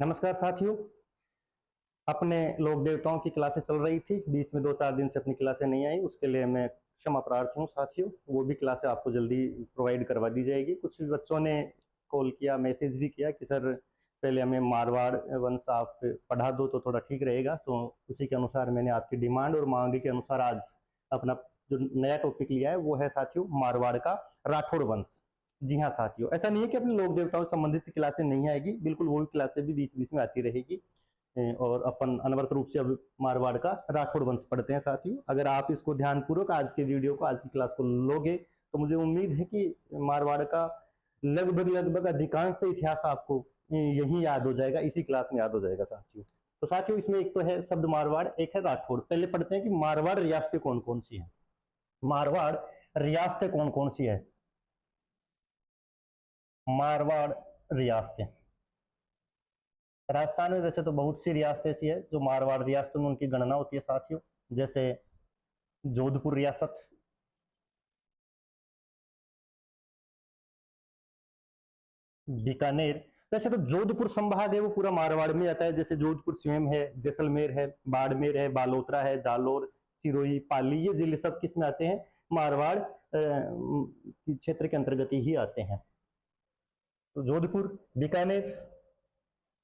नमस्कार साथियों। अपने लोक देवताओं की क्लासेस चल रही थी, बीच में 2-4 दिन से अपनी क्लासें नहीं आई, उसके लिए मैं क्षमा प्रार्थी हूँ साथियों। वो भी क्लासें आपको जल्दी प्रोवाइड करवा दी जाएगी। कुछ बच्चों ने कॉल किया, मैसेज भी किया कि सर पहले हमें मारवाड़ वंश आप पढ़ा दो तो थोड़ा ठीक रहेगा। तो उसी के अनुसार मैंने आपकी डिमांड और मांग के अनुसार आज अपना जो नया टॉपिक लिया है वो है साथियों मारवाड़ का राठौड़ वंश। जी हाँ साथियों, ऐसा नहीं है कि अपने लोक देवताओं से संबंधित क्लासें नहीं आएगी, बिल्कुल वो भी क्लासें भी बीच बीच में आती रहेगी। और अपन अनवरत रूप से अब मारवाड़ का राठौड़ वंश पढ़ते हैं साथियों। अगर आप इसको ध्यानपूर्वक आज के वीडियो को, आज की क्लास को लोगे तो मुझे उम्मीद है कि मारवाड़ का लगभग लगभग अधिकांश इतिहास आपको यही याद हो जाएगा, इसी क्लास में याद हो जाएगा साथियों। तो साथियों इसमें एक तो है शब्द मारवाड़, एक है राठौड़। पहले पढ़ते हैं कि मारवाड़ रियासतें कौन कौन सी है। मारवाड़ रियासतें कौन कौन सी है। मारवाड़ रियासतें, राजस्थान में वैसे तो बहुत सी रियासतें ऐसी है जो मारवाड़ रियासतों में उनकी गणना होती है साथियों। जैसे जोधपुर रियासत, बीकानेर। वैसे तो जोधपुर संभाग है वो पूरा मारवाड़ में आता है। जैसे जोधपुर स्वयं है, जैसलमेर है, बाड़मेर है, बालोतरा है, जालोर, सिरोही, पाली, ये जिले सब किस में आते हैं, मारवाड़ क्षेत्र के अंतर्गत ही आते हैं। तो जोधपुर, बीकानेर,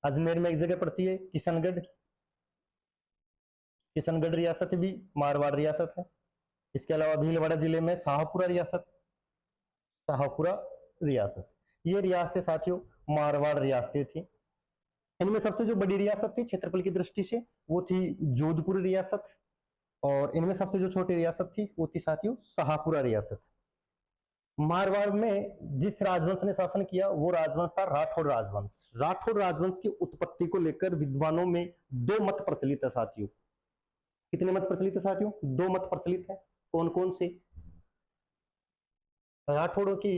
अजमेर में एक जगह पड़ती है किशनगढ़, किशनगढ़ रियासत भी मारवाड़ रियासत है। इसके अलावा भीलवाड़ा जिले में शाहपुरा रियासत, शाहपुरा रियासत। ये रियासतें साथियों मारवाड़ रियासतें थी। इनमें सबसे जो बड़ी रियासत थी क्षेत्रफल की दृष्टि से वो थी जोधपुर रियासत, और इनमें सबसे जो छोटी रियासत थी वो थी साथियों शाहपुरा रियासत। मारवाड़ में जिस राजवंश ने शासन किया वो राजवंश था राठौड़ राजवंश। राठौड़ राजवंश की उत्पत्ति को लेकर विद्वानों में दो मत प्रचलित है साथियों। कितने मत प्रचलित है साथियों? दो मत प्रचलित है। कौन कौन से? राठौड़ों की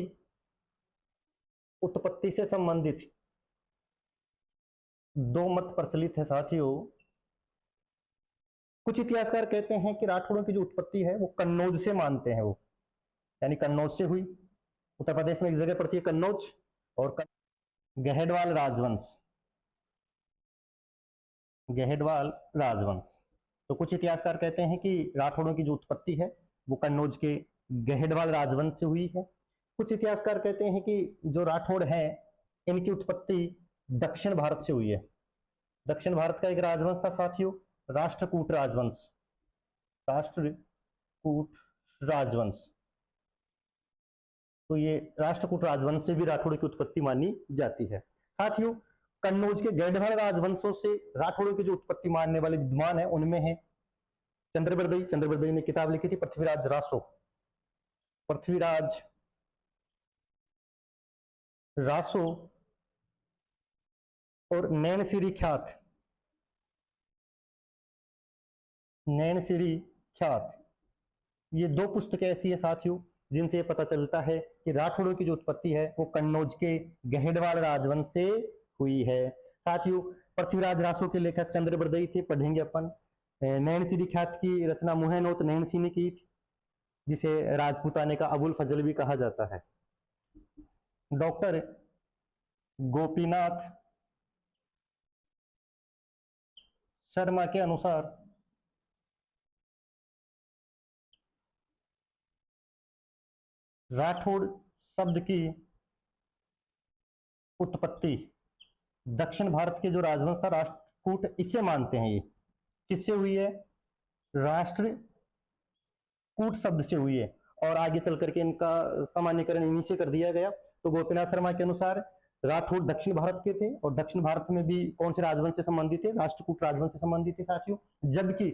उत्पत्ति से संबंधित दो मत प्रचलित है साथियों। कुछ इतिहासकार कहते हैं कि राठौड़ों की जो उत्पत्ति है वो कन्नौज से मानते हैं, वो यानी कन्नौज से हुई। उत्तर प्रदेश में एक जगह पड़ती है कन्नौज। और गहेडवाल राजवंश, गहेडवाल राजवंश। तो कुछ इतिहासकार कहते हैं कि राठौड़ों की जो उत्पत्ति है वो कन्नौज के गहेडवाल राजवंश से हुई है। कुछ इतिहासकार कहते हैं कि जो राठौड़ हैं इनकी उत्पत्ति दक्षिण भारत से हुई है। दक्षिण भारत का एक राजवंश था साथियों राष्ट्रकूट राजवंश, राष्ट्रकूट राजवंश। तो ये राष्ट्रकूट राजवंश से भी राठौड़ की उत्पत्ति मानी जाती है साथियों। कन्नौज के गढ़वाल राजवंशों से राठौड़ों की जो उत्पत्ति मानने वाले विद्वान है उनमें है चंद्रबरदई। चंद्रबरदई ने किताब लिखी थी पृथ्वीराज रासो, पृथ्वीराज रासो। और नैनसिरी ख्यात, नैनसिरी ख्यात, ये दो पुस्तकें ऐसी है साथियों जिनसे पता चलता है कि राठौड़ों की जो उत्पत्ति है वो कन्नौज के गहेडवाल राजवंश से हुई है साथियों। पृथ्वीराज रासो के लेखक चंद्रबरदई थे, पढ़ेंगे अपन। नैनसिरी ख्यात की रचना मुहैनोत नैनसी ने की, जिसे राजपूताने का अबुल फजल भी कहा जाता है। डॉक्टर गोपीनाथ शर्मा के अनुसार राठौड़ शब्द की उत्पत्ति दक्षिण भारत के जो राजवंश था राष्ट्रकूट, इससे मानते हैं। ये किससे हुई है? राष्ट्रकूट शब्द से हुई है। और आगे चल करके इनका सामान्यकरण इन्हीं से कर दिया गया। तो गोपीनाथ शर्मा के अनुसार राठौड़ दक्षिण भारत के थे, और दक्षिण भारत में भी कौन से राजवंश से संबंधित थे? राष्ट्रकूट राजवंश से संबंधित थे साथियों। जबकि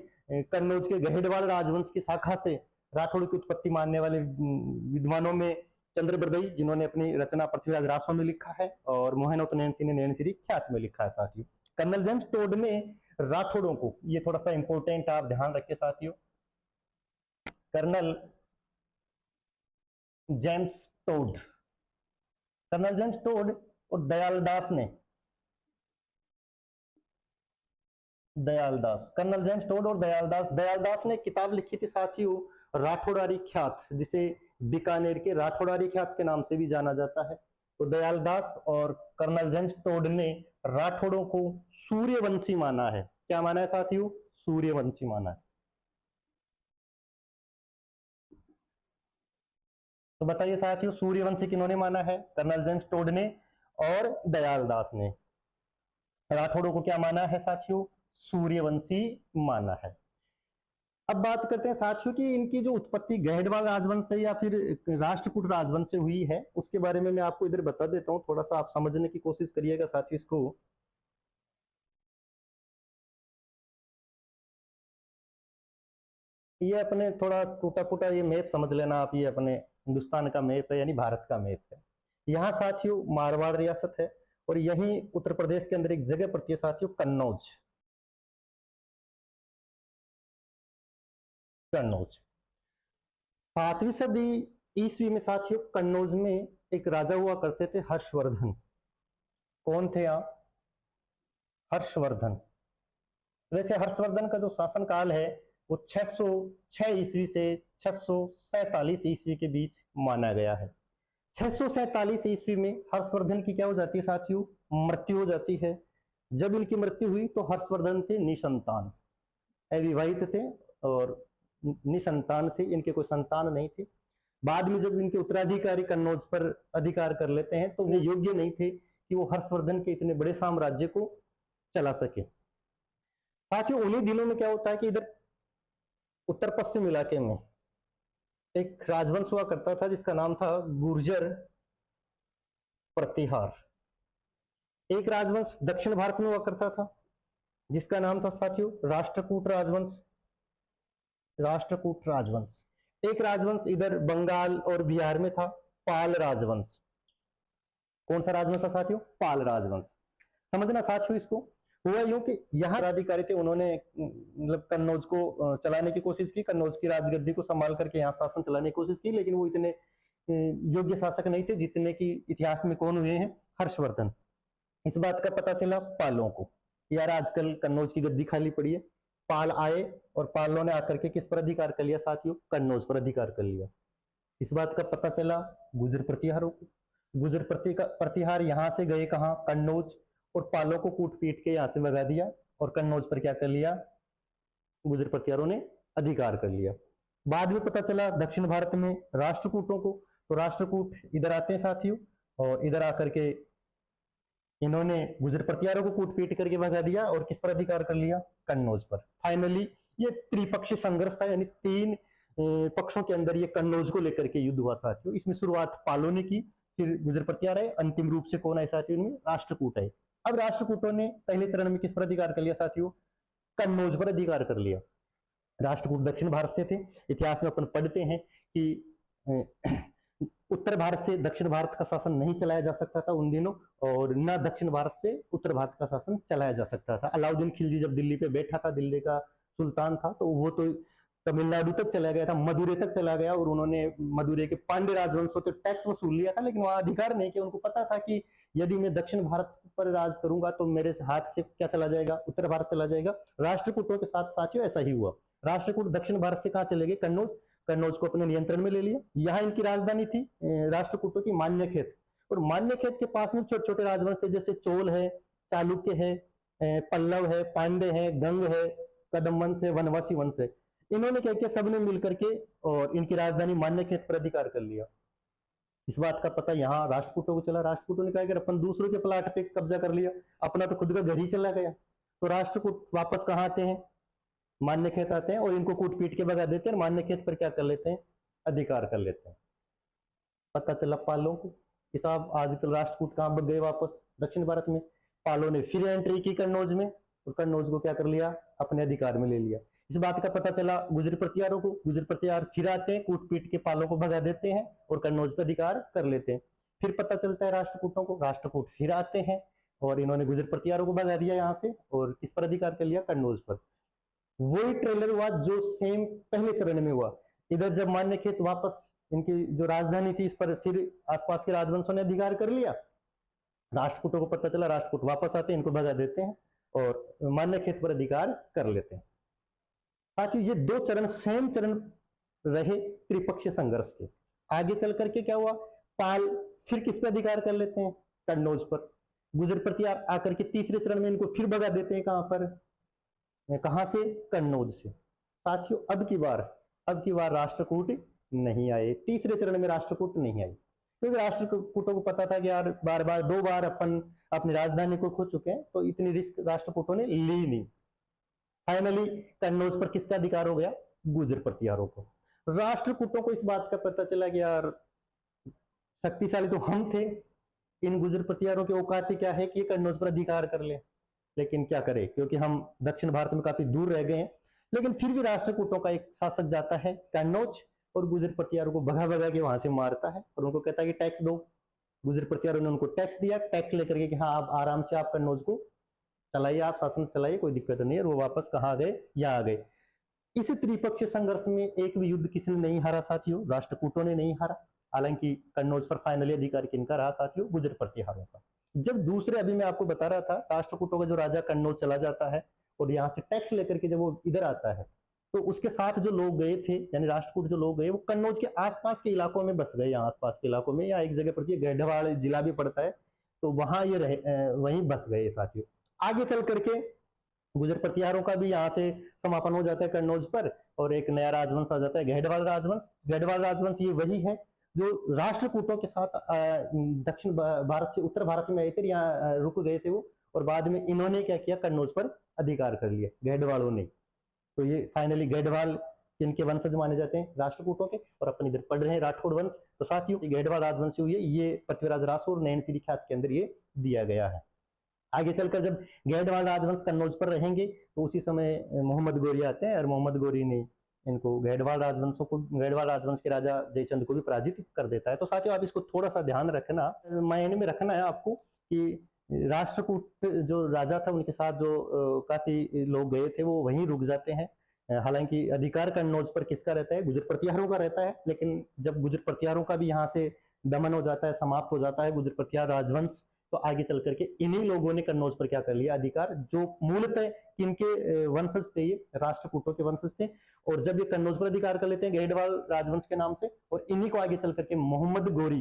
कन्नौज के गहेडवाल राजवंश की शाखा से राठौड़ की उत्पत्ति मानने वाले विद्वानों में चंद्रबरदई, जिन्होंने अपनी रचना पृथ्वीराज रासो में लिखा है, और मोहनोत नैनसी ने नैनसिरी ख्यात में लिखा है साथियों। कर्नल जेम्स टोड ने राठौड़ों को, ये थोड़ा सा इंपॉर्टेंट आप ध्यान रखिए साथियों, colonel James Tod, colonel James Tod और दयालदास ने, दयालदास, कर्नल जेम्स टोड और दयालदास ने किताब लिखी थी साथियों राठौड़ारी ख्यात, जिसे बीकानेर के राठौड़ारी ख्यात के नाम से भी जाना जाता है। तो दयालदास और कर्नल जेम्स टोड ने राठौड़ों को सूर्यवंशी माना है। क्या माना है साथियों? सूर्यवंशी माना है। तो बताइए साथियों, सूर्यवंशी किन्होंने माना है? कर्नल जेम्स टोड ने और दयाल दास ने। राठौड़ों को क्या माना है साथियों? सूर्यवंशी माना है। अब बात करते हैं साथियों की इनकी जो उत्पत्ति गैहडवाल राजवंश से या फिर राष्ट्रकूट राजवंश से हुई है, उसके बारे में मैं आपको इधर बता देता हूं, थोड़ा सा आप समझने की कोशिश करिएगा साथियों इसको। ये अपने थोड़ा टूटा फूटा ये मैप समझ लेना आप, ये अपने हिंदुस्तान का मैप है, यानी भारत का मैप है। यहाँ साथियों मारवाड़ रियासत है, और यहीं उत्तर प्रदेश के अंदर एक जगह पड़ती है साथियों, कन्नौज। कन्नौज 7वीं सदी ईस्वी में साथियों कन्नौज में एक राजा हुआ करते थे, हर्षवर्धन। कौन थे आप? हर्षवर्धन। वैसे हर्षवर्धन का जो शासन काल है वो 606 ईस्वी से 647 ईस्वी के बीच माना गया है। 647 ईस्वी में हर्षवर्धन की क्या हो जाती है साथियों? मृत्यु हो जाती है। जब इनकी मृत्यु हुई तो हर्षवर्धन थे निसंतान, अविवाहित थे और निसंतान थे, इनके कोई संतान नहीं थे। बाद में जब इनके उत्तराधिकारी कन्नौज पर अधिकार कर लेते हैं तो वे योग्य नहीं थे कि वो हर्षवर्धन के इतने बड़े साम्राज्य को चला सके। साथियों उन्हीं दिनों में क्या होता है कि इधर उत्तर पश्चिम इलाके में एक राजवंश हुआ करता था जिसका नाम था गुर्जर प्रतिहार। एक राजवंश दक्षिण भारत में हुआ करता था जिसका नाम था साथियों राष्ट्रकूट राजवंश। राष्ट्रकूट राजवंश। एक राजवंश इधर बंगाल और बिहार में था, पाल राजवंश। कौन सा राजवंश था साथियों? पाल राजवंश। समझना साथियों इसको। हुआ यूं कि यहाँ अधिकारी थे, उन्होंने मतलब कन्नौज को चलाने की कोशिश की, कन्नौज की राजगद्दी को संभाल करके यहाँ शासन चलाने की कोशिश की, लेकिन वो इतने योग्य शासक नहीं थे जितने की इतिहास में कौन हुए हैं? हर्षवर्धन। इस बात का पता चला पालों को, यार आजकल कन्नौज की गद्दी खाली पड़ी है। पाल आए और पालों ने आकर के किस पर अधिकार कर लिया साथियों? कन्नौज पर अधिकार कर लिया। इस बात का पता चला गुर्जर प्रतिहारों को। गुर्जर प्रतिहार यहाँ से गए कहाँ? कन्नौज, और पालों को कूट पीट के यहाँ से भगा दिया और कन्नौज पर क्या कर लिया? गुर्जर प्रतिहारों ने अधिकार कर लिया। बाद में पता चला दक्षिण भारत में राष्ट्रकूटों को, तो राष्ट्रकूट इधर आते हैं साथियों, और इधर आकर के इन्होंने गुर्जर प्रतिहारों को कूट पीट करके भगा दिया और किस पर अधिकार कर लिया? कन्नौज पर। फाइनली ये त्रिपक्षीय संघर्ष था, यानी 3 पक्षों के अंदर ये कन्नौज को लेकर के युद्ध हुआ साथियों। इसमें शुरुआत पालों ने की, फिर गुर्जर प्रतिहार है, अंतिम रूप से कौन है साथियों? इनमें राष्ट्रकूट है। अब राष्ट्रकूटों ने पहले चरण में किस पर अधिकार कर लिया साथियों? कन्नौज पर अधिकार कर लिया। राष्ट्रकूट दक्षिण भारत से थे। इतिहास में अपन पढ़ते हैं कि उत्तर भारत से दक्षिण भारत का शासन नहीं चलाया जा सकता था उन दिनों, और न दक्षिण भारत से उत्तर भारत का शासन चलाया जा सकता था। अलाउद्दीन खिलजी जब दिल्ली पे बैठा था, दिल्ली का सुल्तान था, तो वो तो तमिलनाडु तक चला गया था, मदुरै तक चला गया, और उन्होंने मदुरै के पांड्य राजवंशों से टैक्स वसूल लिया था, लेकिन वहां अधिकार नहीं किया। उनको पता था कि यदि मैं दक्षिण भारत पर राज करूंगा तो मेरे हाथ से क्या चला जाएगा? उत्तर भारत चला जाएगा। राष्ट्रकूटों के साथ साथियों ऐसा ही हुआ। राष्ट्रकूट दक्षिण भारत से कहां चले गए? कन्नौज। कन्नौज को अपने नियंत्रण में ले लिया। यहाँ इनकी राजधानी थी राष्ट्रकूटों की मान्यखेत, और मान्यखेत के पास में छोटे छोटे राजवंश थे, जैसे चोल है, चालुक्य है, पल्लव है, पांडे है, गंग है, कदम वंश है, वनवासी वंश है। इन्होंने क्या किया? सबने मिलकर के और इनकी राजधानी मान्यखेत पर अधिकार कर लिया। इस बात का पता यहाँ राष्ट्रकूटों को चला। राष्ट्रकूटों ने कहा कि अपन दूसरों के प्लाट पे कब्जा कर लिया, अपना तो खुद का घर ही चला गया। तो राष्ट्रकूट वापस कहाँ आते हैं? मान्यखेत आते हैं, और इनको कूट पीट के भगा देते हैं, और मान्यखेत पर क्या कर लेते हैं? अधिकार कर लेते हैं। पता चला पालों को कि साहब आजकल राष्ट्रकूट कहाँ भाग गए? वापस दक्षिण भारत में। पालों ने फिर एंट्री की कन्नौज में, और कन्नौज को क्या कर लिया? अपने अधिकार में ले लिया। इस बात का पता चला गुर्जर प्रतिहारों को। गुर्जर प्रतिहार फिर आते हैं, कूट पीट के पालों को भगा देते हैं और कन्नौज पर अधिकार कर लेते हैं। फिर पता चलता है राष्ट्रकूटों को, राष्ट्रकूट फिर आते हैं और इन्होंने गुर्जर प्रतिहारों को भगा दिया यहाँ से, और किस पर अधिकार कर लिया? कन्नौज पर। वही ट्रेलर हुआ जो सेम पहले चरण में हुआ। इधर जब मान्यखेत वापस इनकी जो राजधानी थी, इस पर फिर आसपास के राजवंशों ने अधिकार कर लिया। राष्ट्रकूटों को पता चला, राष्ट्रकूट वापस आते हैं, इनको भगा देते हैं और मान्यखेत पर अधिकार कर लेते हैं। ताकि ये 2 चरण सेम चरण रहे त्रिपक्षीय संघर्ष के। आगे चल करके क्या हुआ? पाल फिर किस पर अधिकार कर लेते हैं? कन्नौज पर। गुजर प्रतिहार आकर के तीसरे चरण में इनको फिर भगा देते हैं, कहां पर, कहां से, कन्नौज से। साथियों अब की बार राष्ट्रकूट नहीं आए, तीसरे चरण में राष्ट्रकूट नहीं आई, क्योंकि राष्ट्रकूटों को पता था कि यार बार बार 2 बार अपन अपनी राजधानी को खो चुके हैं, तो इतनी रिस्क राष्ट्रकूटों ने ली नहीं। फाइनली कन्नौज पर किसका अधिकार हो गया, गुजर प्रतिहारों को। राष्ट्रकूटों को इस बात का पता चला कि यार शक्तिशाली तो हम थे, इन गुजर प्रतिहारों की औकात क्या है कि कन्नौज पर अधिकार कर ले, लेकिन क्या करें, क्योंकि हम दक्षिण भारत में काफी दूर रह गए हैं। लेकिन फिर भी राष्ट्रकूटों का एक शासक जाता है कन्नौज और गुजर प्रतिहारों को भगा भगा के वहां से मारता है और उनको कहता है कि टैक्स दो। गुजर प्रतिहारों ने उनको टैक्स दिया, टैक्स लेकर के कि हाँ आप आराम से आप कन्नौज को चलाइए, आप शासन चलाइए, कोई दिक्कत नहीं है। और वो वापस कहाँ गए, यहाँ आ गए। इस त्रिपक्षीय संघर्ष में एक भी युद्ध किसने नहीं हारा साथियों, राष्ट्रकूटों ने नहीं हारा। हालांकि कन्नौज पर फाइनली अधिकार किनका रहा साथियों, गुजर प्रतिहारों का। जब दूसरे, अभी मैं आपको बता रहा था, राष्ट्रकूटों का जो राजा कन्नौज चला जाता है और यहाँ से टैक्स लेकर के जब वो इधर आता है, तो उसके साथ जो लोग गए थे, यानी राष्ट्रकूट जो लोग गए, वो कन्नौज के आसपास के इलाकों में बस गए। यहाँ आसपास के इलाकों में, या एक जगह पड़ती है गढ़वाल जिला भी पड़ता है, तो वहां ये वहीं बस गए साथियों। आगे चल करके गुजर प्रतिहारों का भी यहाँ से समापन हो जाता है कन्नौज पर, और एक नया राजवंश आ जाता है, गढ़वाल राजवंश। गढ़वाल राजवंश ये वही है जो राष्ट्रकूटों के साथ दक्षिण भारत से उत्तर भारत में आए थे, यहाँ रुक गए थे वो, और बाद में इन्होंने क्या किया, कन्नौज पर अधिकार कर लिया, गढ़वालों ने। तो ये फाइनली गढ़वाल इनके वंशज माने जाते हैं राष्ट्रकूटों के, और अपन इधर पढ़ रहे हैं राठौड़ वंश। तो साथियों गढ़वाल राजवंश हुई है, ये पृथ्वीराज रासो और नैन श्री ख्यात के अंदर ये दिया गया है। आगे चलकर जब गढ़वाल राजवंश कन्नौज पर रहेंगे, तो उसी समय मोहम्मद गोरी आते हैं, और मोहम्मद गोरी ने इनको गढ़वाल राजवंश के राजा जयचंद को भी पराजित कर देता है। तो साथियों आप इसको थोड़ा सा ध्यान रखना, मायने में रखना है आपको कि राष्ट्रकूट जो राजा था उनके साथ जो काफी लोग गए थे वो वहीं रुक जाते हैं। हालांकि अधिकार कन्नौज पर किसका रहता है, गुजर प्रतिहारों का रहता है। लेकिन जब गुजर प्रतिहारों का भी यहाँ से दमन हो जाता है, समाप्त हो जाता है गुजर प्रतिहार राजवंश, तो आगे चल करके इन्हीं लोगों ने कन्नौज पर क्या कर लिया, अधिकार, जो मूलतः किनके वंशज थे, ये राष्ट्रकूटों के वंशज थे। और जब ये कन्नौज पर अधिकार कर लेते हैं गढ़वाल राजवंश के नाम से, और इन्हीं को आगे चल करके मोहम्मद गोरी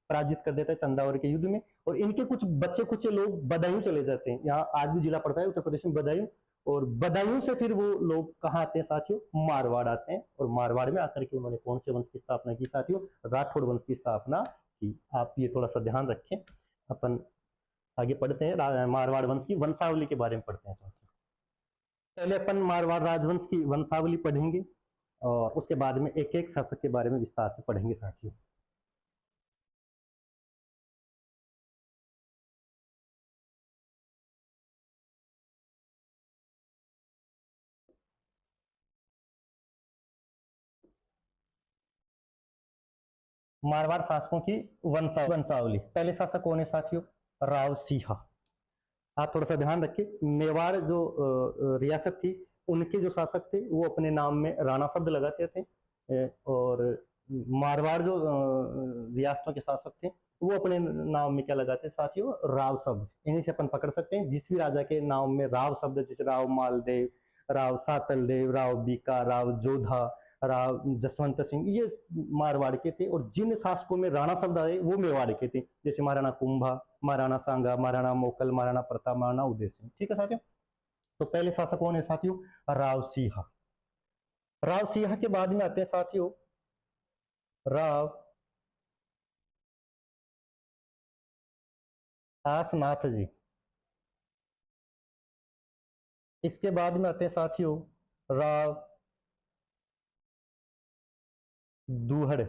पराजित कर देता है चंदावड़ के युद्ध में। और इनके कुछ बच्चे कुछ लोग बदायूं चले जाते हैं, यहाँ आज भी जिला पड़ता है उत्तर प्रदेश में बदायूं, और बदायूं से फिर वो लोग कहाँ आते हैं साथियों, मारवाड़ आते हैं। और मारवाड़ में आकर के उन्होंने कौन से वंश की स्थापना की साथियों, राठौड़ वंश की स्थापना की। आप ये थोड़ा सा ध्यान रखें। अपन आगे पढ़ते हैं, मारवाड़ वंश की वंशावली के बारे में पढ़ते हैं साथियों। पहले अपन मारवाड़ राजवंश की वंशावली पढ़ेंगे, और उसके बाद में एक एक शासक के बारे में विस्तार से पढ़ेंगे साथियों। मारवाड़ शासकों की वंशावली। पहले शासक कौन है साथियों, राव सिंह। आप थोड़ा सा ध्यान रखिए, मेवाड़ जो रियासत थी, उनके जो शासक थे वो अपने नाम में राणा शब्द लगाते थे, और मारवाड़ जो रियासतों के शासक थे वो अपने नाम में क्या लगाते हैं साथियों, राव शब्द। इन्हीं से अपन पकड़ सकते हैं, जिस भी राजा के नाम में राव शब्द, जैसे राव मालदेव, राव सातल देव, राव बीका, राव जोधा, राव जसवंत सिंह, ये मारवाड़ के थे। और जिन शासकों में राणा शब्द आए वो मेवाड़ के थे, जैसे महाराणा कुंभा, महाराणा सांगा, महाराणा मोकल, महाराणा प्रताप, महाराणा उदय सिंह। ठीक है साथियों। तो पहले शासक कौन है साथियों, राव सिंह। राव सिंह के बाद में आते हैं साथियों राव आसनाथ जी। इसके बाद में आते हैं साथियों राव दूहड़।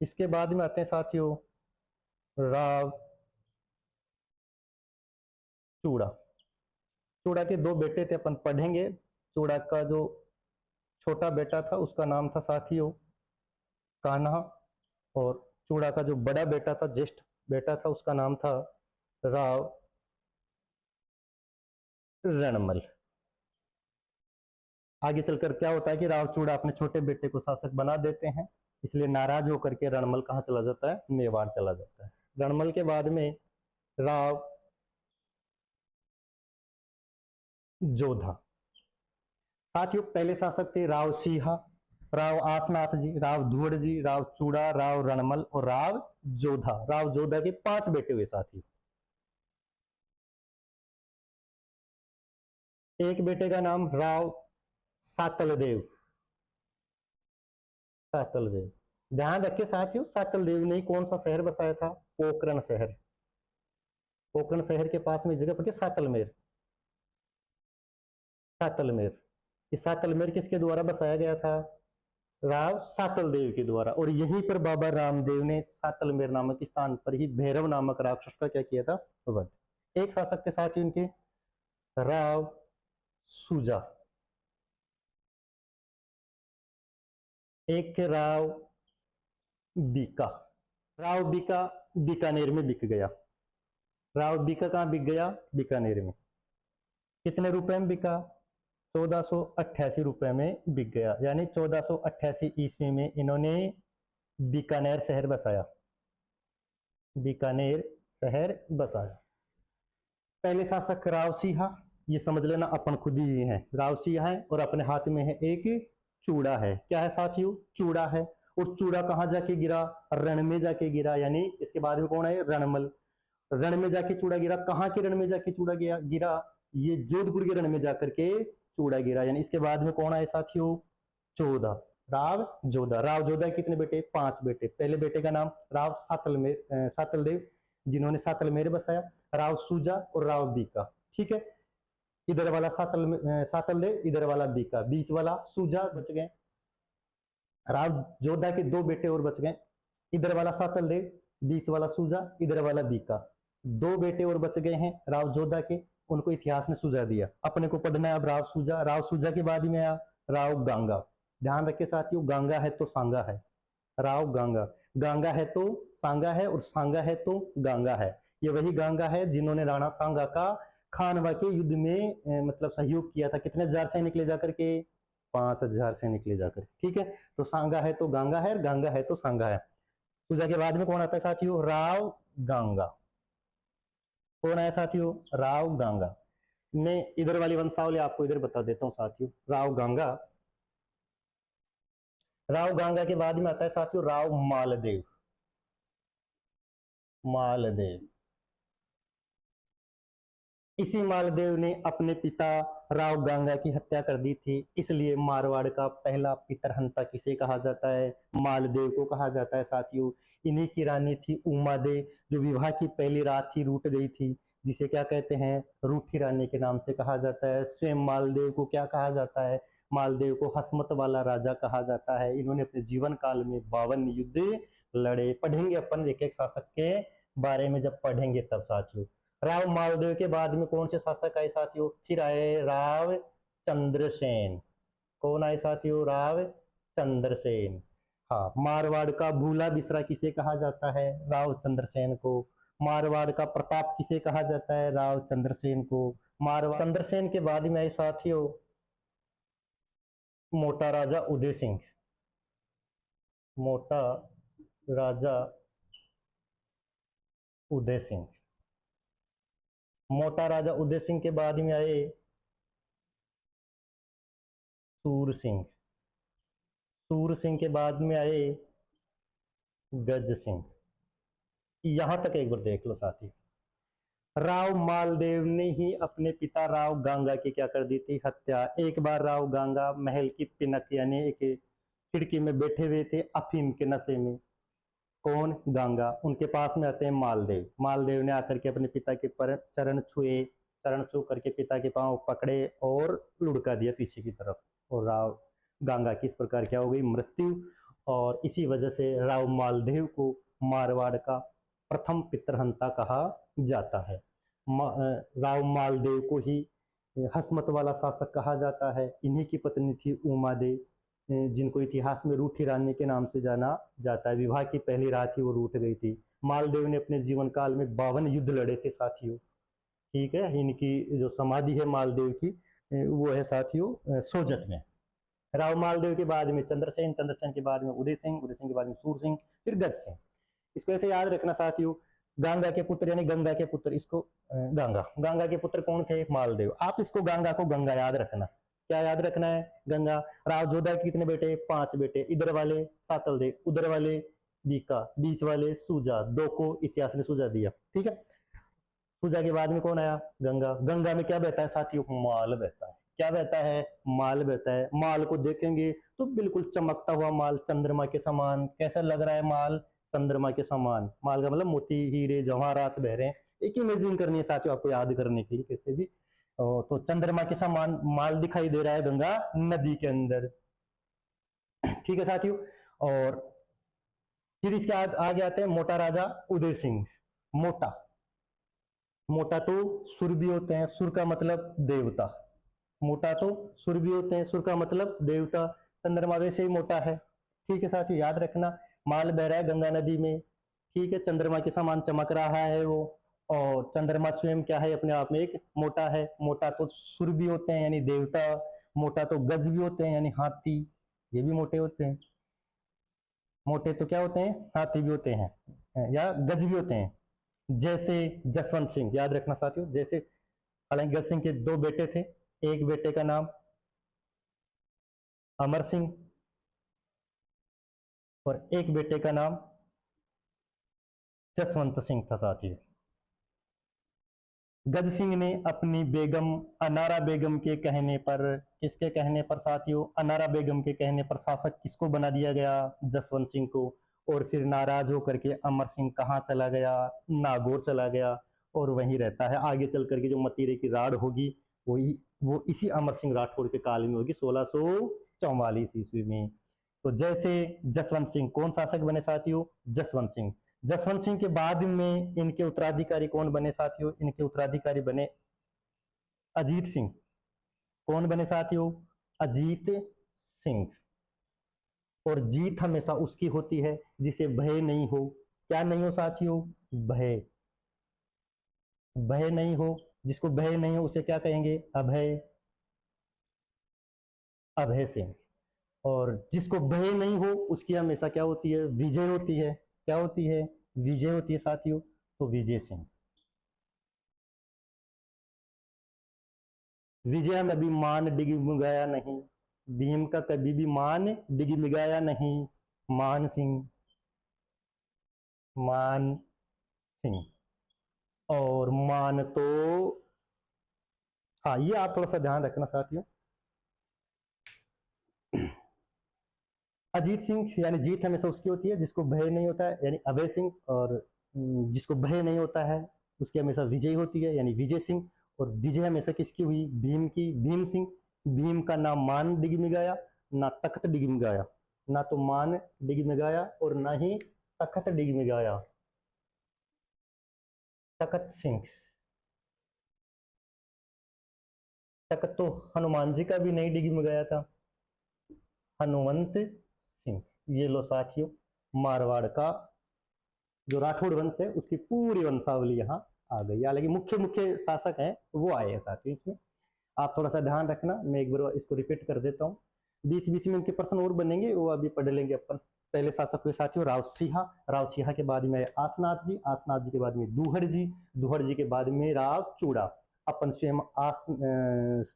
इसके बाद में आते हैं साथियों राव चूड़ा। चूड़ा के 2 बेटे थे, अपन पढ़ेंगे। चूड़ा का जो छोटा बेटा था उसका नाम था साथियों कान्हा, और चूड़ा का जो बड़ा बेटा था, ज्येष्ठ बेटा था, उसका नाम था राव रणमल। आगे चलकर क्या होता है कि राव चूड़ा अपने छोटे बेटे को शासक बना देते हैं, इसलिए नाराज होकर के रणमल कहाँ चला जाता है, मेवाड़ चला जाता है। रणमल के बाद में राव जोधा। साथियों पहले शासक थे राव सिंह, राव आसनाथ जी, राव धुअड़ जी, राव चूड़ा, राव रणमल और राव जोधा। राव जोधा के 5 बेटे हुए साथियों। एक बेटे का नाम राव सातलदेव। सातलदेव, ध्यान रखिए साथियों, सातलदेव ने कौन सा शहर बसाया था? पोखरण शहर। पोखरण शहर के पास में जगह पड़ती है सातलमेर। सातलमेर, ये सातलमेर किसके द्वारा बसाया गया था? राव सातलदेव के द्वारा। और यहीं पर बाबा रामदेव ने सातलमेर नामक स्थान पर ही भैरव नामक राक्षस का क्या किया था? वध। एक शासक के साथ ही उनके राव सुजा, एक थे राव बीका। राव बीका बीकानेर में बिक गया। राव बीका कहां बिक गया? बीकानेर में। कितने रुपए में बिका? 1488 रुपए में बिक गया। यानी 1488 ईस्वी में इन्होंने बीकानेर शहर बसाया। बीकानेर शहर बसाया। पहले शासक राव सिंहा, ये समझ लेना अपन खुद ही है। राव सिंहा है और अपने हाथ में है एक चूड़ा है। क्या है साथियों? चूड़ा है। और चूड़ा कहां जाके गिरा? रण में जाके गिरा। यानी इसके बाद में कौन है? रणमल। रण में जाके चूड़ा गिरा। कहां के रण में जाके चूड़ा गिरा? ये जोधपुर के रण में जाकर के चूड़ा गिरा। यानी इसके बाद में कौन आए साथियों? जोधा, राव जोधा। राव जोधा कितने बेटे? 5 बेटे। पहले बेटे का नाम राव सातलदेव, जिन्होंने सातलमेर बसाया, राव सुजा और राव बीका। ठीक है, इधर वाला सातलदेव, इधर वाला बीका, बीच वाला सुजा बच गए। राव जोधा के 2 बेटे और बच गए, इधर वाला सातलदेव, बीच वाला सुजा, इधर वाला बीका। 2 बेटे और बच गए हैं राव जोधा के, उनको इतिहास ने सुझा दिया। अपने को पढ़ना है अब राव सुजा। राव सुजा के बाद में आया राव गांगा। ध्यान रखिए साथियों, गांगा है तो सांगा है। राव गांगा, गांगा है तो सांगा है और सांगा है तो गांगा है। ये वही गांगा है जिन्होंने राणा सांगा का खानवा के युद्ध में मतलब सहयोग किया था। कितने हजार सैनिक ले जाकर के? 5000 सैनिक ले जाकर। ठीक है, तो सांगा है तो गांगा है, गांगा है तो सांगा है। सुजा के बाद में कौन आता है साथियों? राव गांगा। कौन आया साथियों? राव गांगा। मैं इधर वाली वंशावली आपको इधर बता देता हूं साथियों। राव गांगा, राव गांगा के बाद में आता है साथियों राव मालदेव। मालदेव, इसी मालदेव ने अपने पिता राव गांगा की हत्या कर दी थी। इसलिए मारवाड़ का पहला पितरहंता किसे कहा जाता है? मालदेव को कहा जाता है साथियों। इन्हीं की रानी थी उमा दे, जो विवाह की पहली रात ही रूठ गई थी, जिसे क्या कहते हैं? रूठी रानी के नाम से कहा जाता है। स्वयं मालदेव को क्या कहा जाता है? मालदेव को हसमत वाला राजा कहा जाता है। इन्होंने अपने जीवन काल में 52 युद्ध लड़े। पढ़ेंगे अपन एक एक शासक के बारे में जब पढ़ेंगे तब साथियों। राव मालदेव के बाद में कौन से शासक आए साथियों? फिर आए राव चंद्रसेन। कौन आए साथियों? राव चंद्रसेन। हाँ, मारवाड़ का भूला बिसरा किसे कहा जाता है? राव चंद्रसेन को। मारवाड़ का प्रताप किसे कहा जाता है? राव चंद्रसेन को। मारवाड़ चंद्रसेन के बाद में आए साथियों मोटा राजा उदय सिंह। मोटा राजा उदय सिंह। मोटा राजा उदय सिंह के बाद में आए सूर सिंह। सूर सिंह के बाद में आए गज सिंह। यहां तक एक बार देख लो साथी। राव मालदेव ने ही अपने पिता राव गांगा की क्या कर दी थी? हत्या। एक बार राव गांगा महल की पिनक यानी एक खिड़की में बैठे हुए थे अफीम के नशे में। कौन? गांगा। उनके पास में आते हैं मालदेव। मालदेव ने आकर के अपने पिता के चरण छुए, चरण छू करके पिता के पांव पकड़े और लुढ़का दिया पीछे की तरफ। और राव गांगा की इस प्रकार क्या हो गई? मृत्यु। और इसी वजह से राव मालदेव को मारवाड़ का प्रथम पितरहंता कहा जाता है। राव मालदेव को ही हसमत वाला शासक कहा जाता है। इन्हीं की पत्नी थी उमा दे, जिनको इतिहास में रूठी रानी के नाम से जाना जाता है। विवाह की पहली रात ही वो रूठ गई थी। मालदेव ने अपने जीवन काल में 52 युद्ध लड़े थे साथियों। ठीक है, इनकी जो समाधि है मालदेव की वो है साथियों सोजत में। राव मालदेव के बाद में चंद्रसेन, चंद्रसेन के बाद में उदय सिंह, उदय सिंह के बाद में सूर सिंह, फिर गज सिंह। इसको ऐसे याद रखना साथियों। गंगा के पुत्र यानी गंगा के पुत्र, इसको गंगा, गंगा के पुत्र कौन थे? मालदेव। आप इसको गंगा को गंगा याद रखना। क्या याद रखना है? गंगा। राव जोधा के कितने बेटे? 5 बेटे। इधर वाले सातलदेव, उधर वाले बीका, बीच वाले सुजा। 2 को इतिहास ने सुझा दिया। ठीक है, सुजा के बाद में कौन आया? गंगा। गंगा में क्या बहता है साथियों? माल बहता है। क्या बहता है, माल बहता है। माल को देखेंगे तो बिल्कुल चमकता हुआ माल, चंद्रमा के समान। कैसा लग रहा है माल, चंद्रमा के समान। माल का मतलब मोती हीरे जवाहरात बह रहे हैं। एक इमेजिन करनी है साथियों आपको याद करने के लिए कैसे भी। तो चंद्रमा के समान माल दिखाई दे रहा है गंगा नदी के अंदर। ठीक है साथियों। और फिर इसके आगे आते हैं मोटा राजा उदय सिंह। मोटा, मोटा तो सुर भी होते हैं, सुर का मतलब देवता। मोटा तो सुर भी होते हैं, सुर का मतलब देवता। चंद्रमा वैसे ही मोटा है। ठीक है साथियों, याद रखना। माल बह रहा है गंगा नदी में, ठीक है, चंद्रमा के समान चमक रहा है वो। और चंद्रमा स्वयं क्या है, अपने आप में एक मोटा है। मोटा तो सुर भी होते हैं यानी देवता। मोटा तो गज भी होते हैं यानी हाथी, ये भी मोटे होते हैं। मोटे तो क्या होते हैं, हाथी भी होते हैं या गज भी होते हैं। जैसे जसवंत सिंह, याद रखना साथियों। जैसे, हालांकि गज सिंह के दो बेटे थे, एक बेटे का नाम अमर सिंह और एक बेटे का नाम जसवंत सिंह था साथियों। गज सिंह ने अपनी बेगम अनारा बेगम के कहने पर, किसके कहने पर साथियों, अनारा बेगम के कहने पर शासक किसको बना दिया गया, जसवंत सिंह को। और फिर नाराज होकर के अमर सिंह कहाँ चला गया, नागौर चला गया और वहीं रहता है। आगे चल करके जो मतीरे की राड़ होगी वही, वो इसी अमर सिंह राठौड़ के काल में होगी 1644 ईस्वी में। तो जैसे जसवंत सिंह कौन शासक बने साथियों, जसवंत सिंह। जसवंत सिंह के बाद में इनके उत्तराधिकारी कौन बने साथियों, इनके उत्तराधिकारी बने अजीत सिंह। कौन बने साथियों, अजीत सिंह। और जीत हमेशा उसकी होती है जिसे भय नहीं हो। क्या नहीं हो साथियों, भय। भय नहीं हो, जिसको भय नहीं हो उसे क्या कहेंगे, अभय, अभय सिंह। और जिसको भय नहीं हो उसकी हमेशा क्या होती है, विजय होती है। क्या होती है, विजय होती है साथियों। तो विजय सिंह। विजय में कभी मान डिगमिगाया नहीं, भीम का कभी भी मान डिगमिगाया नहीं। मान सिंह, मान सिंह। और मान तो, हाँ ये आप थोड़ा सा ध्यान रखना साथियों। अजीत सिंह यानी जीत हमेशा उसकी होती है जिसको भय नहीं होता है यानी अभय सिंह। और जिसको भय नहीं होता है उसकी हमेशा विजय होती है यानी विजय सिंह। और विजय हमेशा किसकी हुई, भीम की, भीम सिंह। भीम का ना मान डिगमिगाया ना तख्त डिगमिगाया। ना तो मान डिगमिगाया और ना ही तख्त डिगमिगाया। तख्त सिंह, तख्त तो हनुमान जी का भी नहीं डिगमिगाया था, हनुमंत सिंह। ये लो साथियों, मारवाड़ का जो राठौड़ वंश है उसकी पूरी वंशावली यहाँ आ गई। हालांकि मुख्य मुख्य शासक हैं वो आए हैं साथियों इसमें। आप थोड़ा सा ध्यान रखना, मैं एक बार इसको रिपीट कर देता हूँ। बीच बीच में इनके प्रश्न और बनेंगे, वो अभी पढ़ लेंगे अपन। पहले शासक हुए साथियों रावसिहा। रावसिहा के बाद में आसनाथ जी, आसनाथ जी के बाद में दूहड़ जी, दूहड़ जी के बाद में राव चूड़ा। अपन स्वयं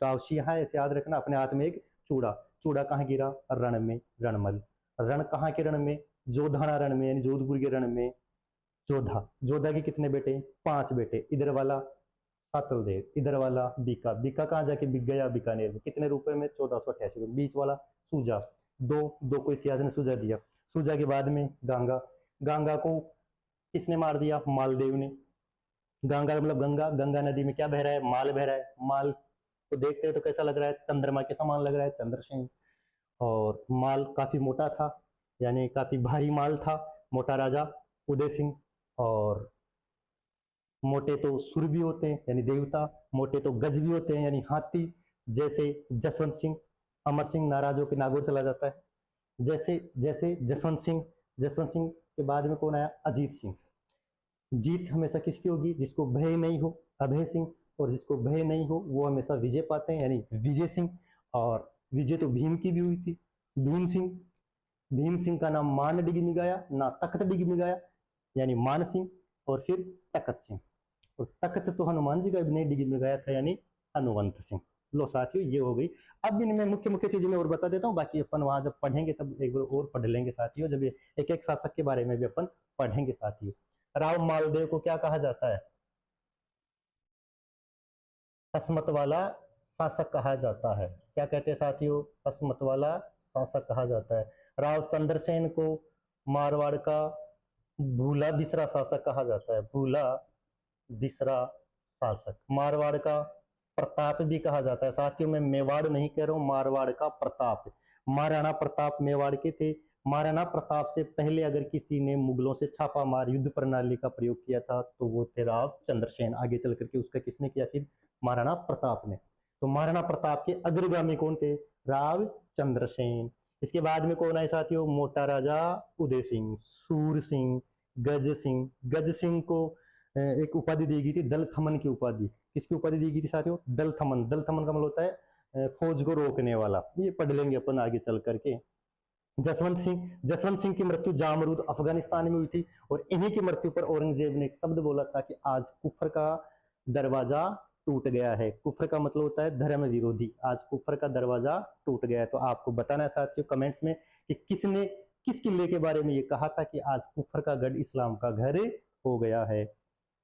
रावसिहा ऐसे याद रखना, अपने हाथ में एक चूड़ा। चूड़ा कहाँ गिरा, रण में, रणमल। रण कहाँ के रण में, जोधाना रण में यानी जोधपुर के रण में। जोधा, जोधा के कितने बेटे, 5 बेटे। इधर वाला सातलदेव, इधर वाला बीका। बीका कहाँ जाके बिक गया, बीकानेर में। कितने रुपए में, 1488 रुपए। बीच वाला सूजा, दो को इतिहास ने सूजा दिया। सूजा के बाद में गंगा। गंगा को किसने मार दिया, मालदेव ने। गंगा मतलब गंगा, गंगा नदी में क्या बह रहा है, माल बह रहा है। माल को देखते हैं तो कैसा लग रहा है, चंद्रमा के समान लग रहा है, चंद्रसेन। और माल काफी मोटा था यानी काफी भारी माल था। मोटा राजा उदय सिंह। और मोटे तो सुर भी होते हैं यानी देवता, मोटे तो गज भी होते हैं यानी हाथी। जैसे जसवंत सिंह, अमर सिंह नाराज होकर नागौर चला जाता है। जैसे जैसे जसवंत सिंह, जसवंत सिंह के बाद में कौन आया, अजीत सिंह। जीत हमेशा किसकी होगी, जिसको भय नहीं हो, अभय सिंह। और जिसको भय नहीं हो वो हमेशा विजय पाते हैं यानी विजय सिंह। और विजय तो भीम की भी हुई थी, भीम सिंह। भीम सिंह का नाम मान डिगमिगाया ना तख्त डिगमिगाया यानी मान सिंह। और फिर तखत सिंह। और तख्त तो हनुमान जी का भी नहीं डिगमिगाया था यानी हनुमंत सिंह। लो साथियों ये हो गई। अब इनमें मुख्य मुख्य चीजें मैं और बता देता हूँ, बाकी अपन वहां जब पढ़ेंगे तब एक बार और पढ़ लेंगे साथियों, जब एक एक शासक के बारे में भी अपन पढ़ेंगे साथियों। राव मालदेव को क्या कहा जाता है, हसमत वाला शासक कहा जाता है? क्या कहते हैं साथियों? असमत वाला शासक कहा जाता है। राव चंद्रसेन को मारवाड़ का भूला बिसरा शासक कहा जाता है। भूला बिसरा शासक। मारवाड़ का प्रताप भी कहा जाता है। साथियों मैं मेवाड़ नहीं कह रहा हूँ, मारवाड़ का प्रताप। महाराणा प्रताप मेवाड़ के थे। महाराणा प्रताप से पहले अगर किसी ने मुगलों से छापा मार युद्ध प्रणाली का प्रयोग किया था तो वो थे राव चंद्रसेन। आगे चल करके उसका किसने किया? फिर महाराणा प्रताप ने। तो महाराणा प्रताप के अग्रगामी कौन थे? राव चंद्रसेन। इसके बाद में कौन आए साथियों? मोटा राजा उदय सिंह, सूर सिंह, गज सिंह। गज सिंह को एक उपाधि दी गई थी, दल थमन की उपाधि। किसकी उपाधि दी गई थी साथियों? दल थमन। दल थमन का मतलब होता है फौज को रोकने वाला। ये पढ़ लेंगे अपन आगे चल करके। जसवंत सिंह की मृत्यु जामरूद अफगानिस्तान में हुई थी और इन्हीं की मृत्यु पर औरंगजेब ने एक शब्द बोला था कि आज कुफर का दरवाजा टूट गया है। कुफर का मतलब होता है धर्म विरोधी। आज कुफर का दरवाजा टूट गया है। तो आपको बताना है साथियों कमेंट्स में कि किसने किस किले के बारे में ये कहा था कि आज कुफर का गढ़ इस्लाम का घर हो गया है।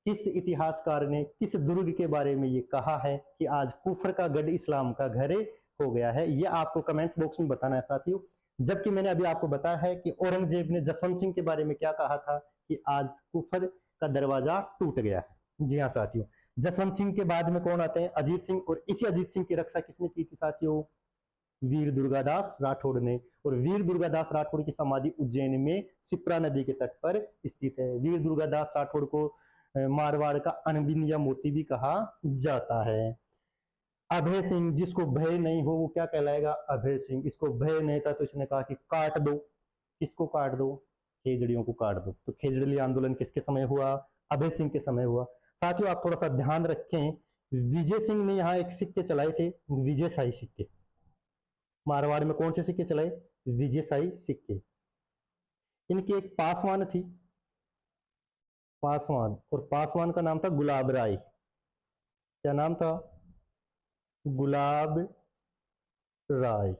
किस इतिहासकार ने किस दुर्ग के बारे में ये कहा है कि आज कुफर का गढ़ इस्लाम का घर हो गया है। ये आपको कमेंट्स बॉक्स में बताना है साथियों। जबकि मैंने अभी आपको बताया है कि औरंगजेब ने जसवंत सिंह के बारे में क्या कहा था कि आज कुफर का दरवाजा टूट गया है। जी हाँ साथियों। जसवंत सिंह के बाद में कौन आते हैं? अजीत सिंह। और इसी अजीत सिंह की रक्षा किसने की थी साथियों? वीर दुर्गादास राठौड़ ने। और वीर दुर्गादास राठौड़ की समाधि उज्जैन में शिप्रा नदी के तट पर स्थित है। वीर दुर्गादास राठौड़ को मारवाड़ का अनबिन या मोती भी कहा जाता है। अभय सिंह, जिसको भय नहीं हो वो क्या कहलाएगा? अभय सिंह। इसको भय नहीं था तो इसने कहा कि काट दो। किसको काट दो? खेजड़ियों को काट दो। तो खेजड़ी आंदोलन किसके समय हुआ? अभय सिंह के समय हुआ। साथियों आप थोड़ा सा ध्यान रखें, विजय सिंह ने यहाँ एक सिक्के चलाए थे, विजयशाही सिक्के। मारवाड़ में कौन से सिक्के चलाए? विजयशाही सिक्के। इनकी एक पासवान थी, पासवान, और पासवान का नाम था गुलाब राय। क्या नाम था? गुलाब राय।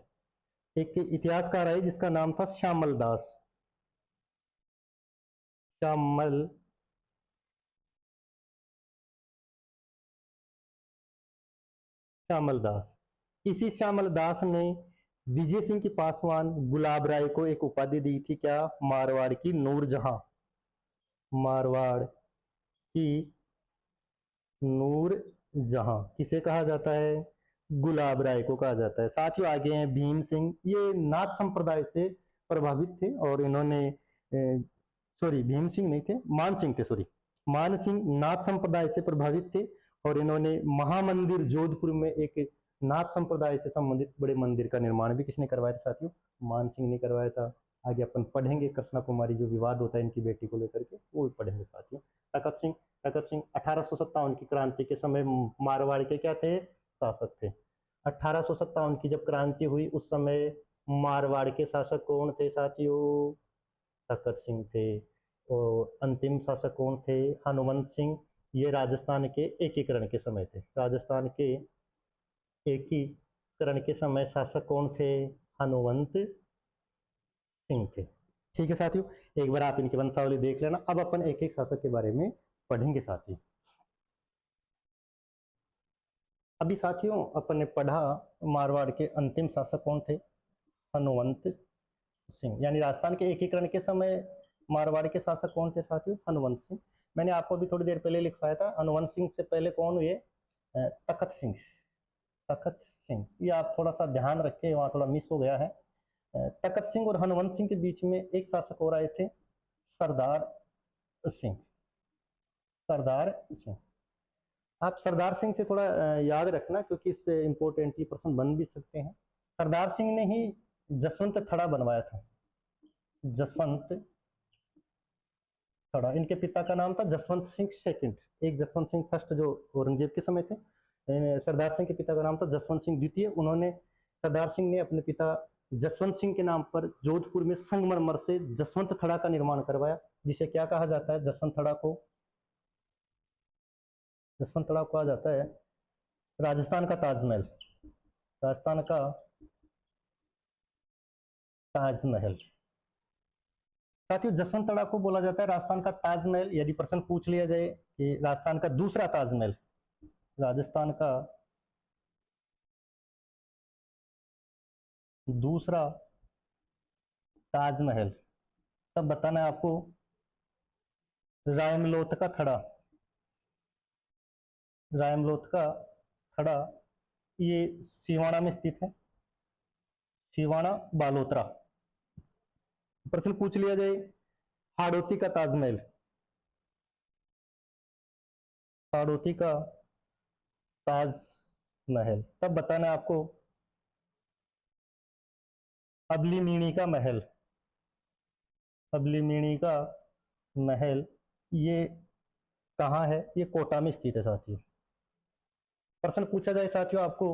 एक इतिहासकार है जिसका नाम था श्यामल दास। श्यामल श्यामल दास। इसी श्यामल दास ने विजय सिंह की पासवान गुलाब राय को एक उपाधि दी थी। क्या? मारवाड़ की नूरजहां। मारवाड़ की नूरजहां किसे कहा जाता है? गुलाब राय को कहा जाता है। साथियों आगे हैं भीम सिंह। ये नाथ संप्रदाय से प्रभावित थे और इन्होंने सॉरी भीम सिंह नहीं थे, मान सिंह थे, सॉरी मान सिंह नाथ संप्रदाय से प्रभावित थे और इन्होंने महामंदिर जोधपुर में एक नाथ संप्रदाय से संबंधित बड़े मंदिर का निर्माण भी किसने करवाया था साथियों? मान सिंह ने करवाया था। आगे अपन पढ़ेंगे कृष्णा कुमारी, जो विवाद होता है इनकी बेटी को लेकर के, वो भी पढ़ेंगे साथियों। तखत सिंह 1857 की क्रांति के समय मारवाड़ के क्या थे? शासक थे। 1857 की जब क्रांति हुई उस समय मारवाड़ के शासक कौन थे साथियों? तखत सिंह थे। और अंतिम शासक कौन थे? हनुमंत सिंह। ये राजस्थान के एकीकरण के समय थे। राजस्थान के एकीकरण के समय शासक कौन थे? हनुमंत सिंह थे। ठीक है साथियों, एक बार आप इनकी वंशावली देख लेना। अब अपन एक एक शासक के बारे में पढ़ेंगे साथियों। अभी साथियों अपन ने पढ़ा मारवाड़ के अंतिम शासक कौन थे? हनुमंत सिंह। यानी राजस्थान के एकीकरण के समय मारवाड़ के शासक कौन थे साथियों? हनुमंत सिंह। मैंने आपको अभी थोड़ी देर पहले लिखवाया था, हनुमंत सिंह से पहले कौन हुए? तखत सिंह। तखत सिंह, ये आप थोड़ा सा ध्यान रखें, वहाँ थोड़ा मिस हो गया है। तखत सिंह और हनुमंत सिंह के बीच में एक शासक और आए थे, सरदार सिंह। सरदार सिंह, आप सरदार सिंह से थोड़ा याद रखना क्योंकि इससे इंपॉर्टेंटली प्रश्न बन भी सकते हैं। सरदार सिंह ने ही जसवंत थड़ा बनवाया था। जसवंत थड़ा, इनके पिता का नाम था जसवंत सिंह सेकंड। एक जसवंत सिंह फर्स्ट जो औरंगजेब के समय थे, सरदार सिंह के पिता का नाम था जसवंत सिंह द्वितीय। उन्होंने सरदार सिंह ने अपने पिता जसवंत सिंह के नाम पर जोधपुर में संगमरमर से जसवंत थड़ा का निर्माण करवाया, जिसे क्या कहा जाता है? जसवंत थड़ा को, जसवंत थड़ा कहा जाता है राजस्थान का ताजमहल। राजस्थान का ताजमहल। साथियों जसवंत थड़ा को बोला जाता है राजस्थान का ताजमहल। यदि प्रश्न पूछ लिया जाए कि राजस्थान का दूसरा ताजमहल, राजस्थान का दूसरा ताजमहल, तब बताना है आपको रायमलोथ का थड़ा। रायमलोथ का थड़ा ये सिवाना में स्थित है, सिवाना बालोतरा। प्रश्न पूछ लिया जाए हाड़ौती का ताजमहल, हाड़ौती का ताजमहल, तब बताना है आपको अबलीमीणी का महल। अबलीमीणी का महल ये कहाँ है? ये कोटा में स्थित है साथियों। प्रश्न पूछा जाए साथियों आपको,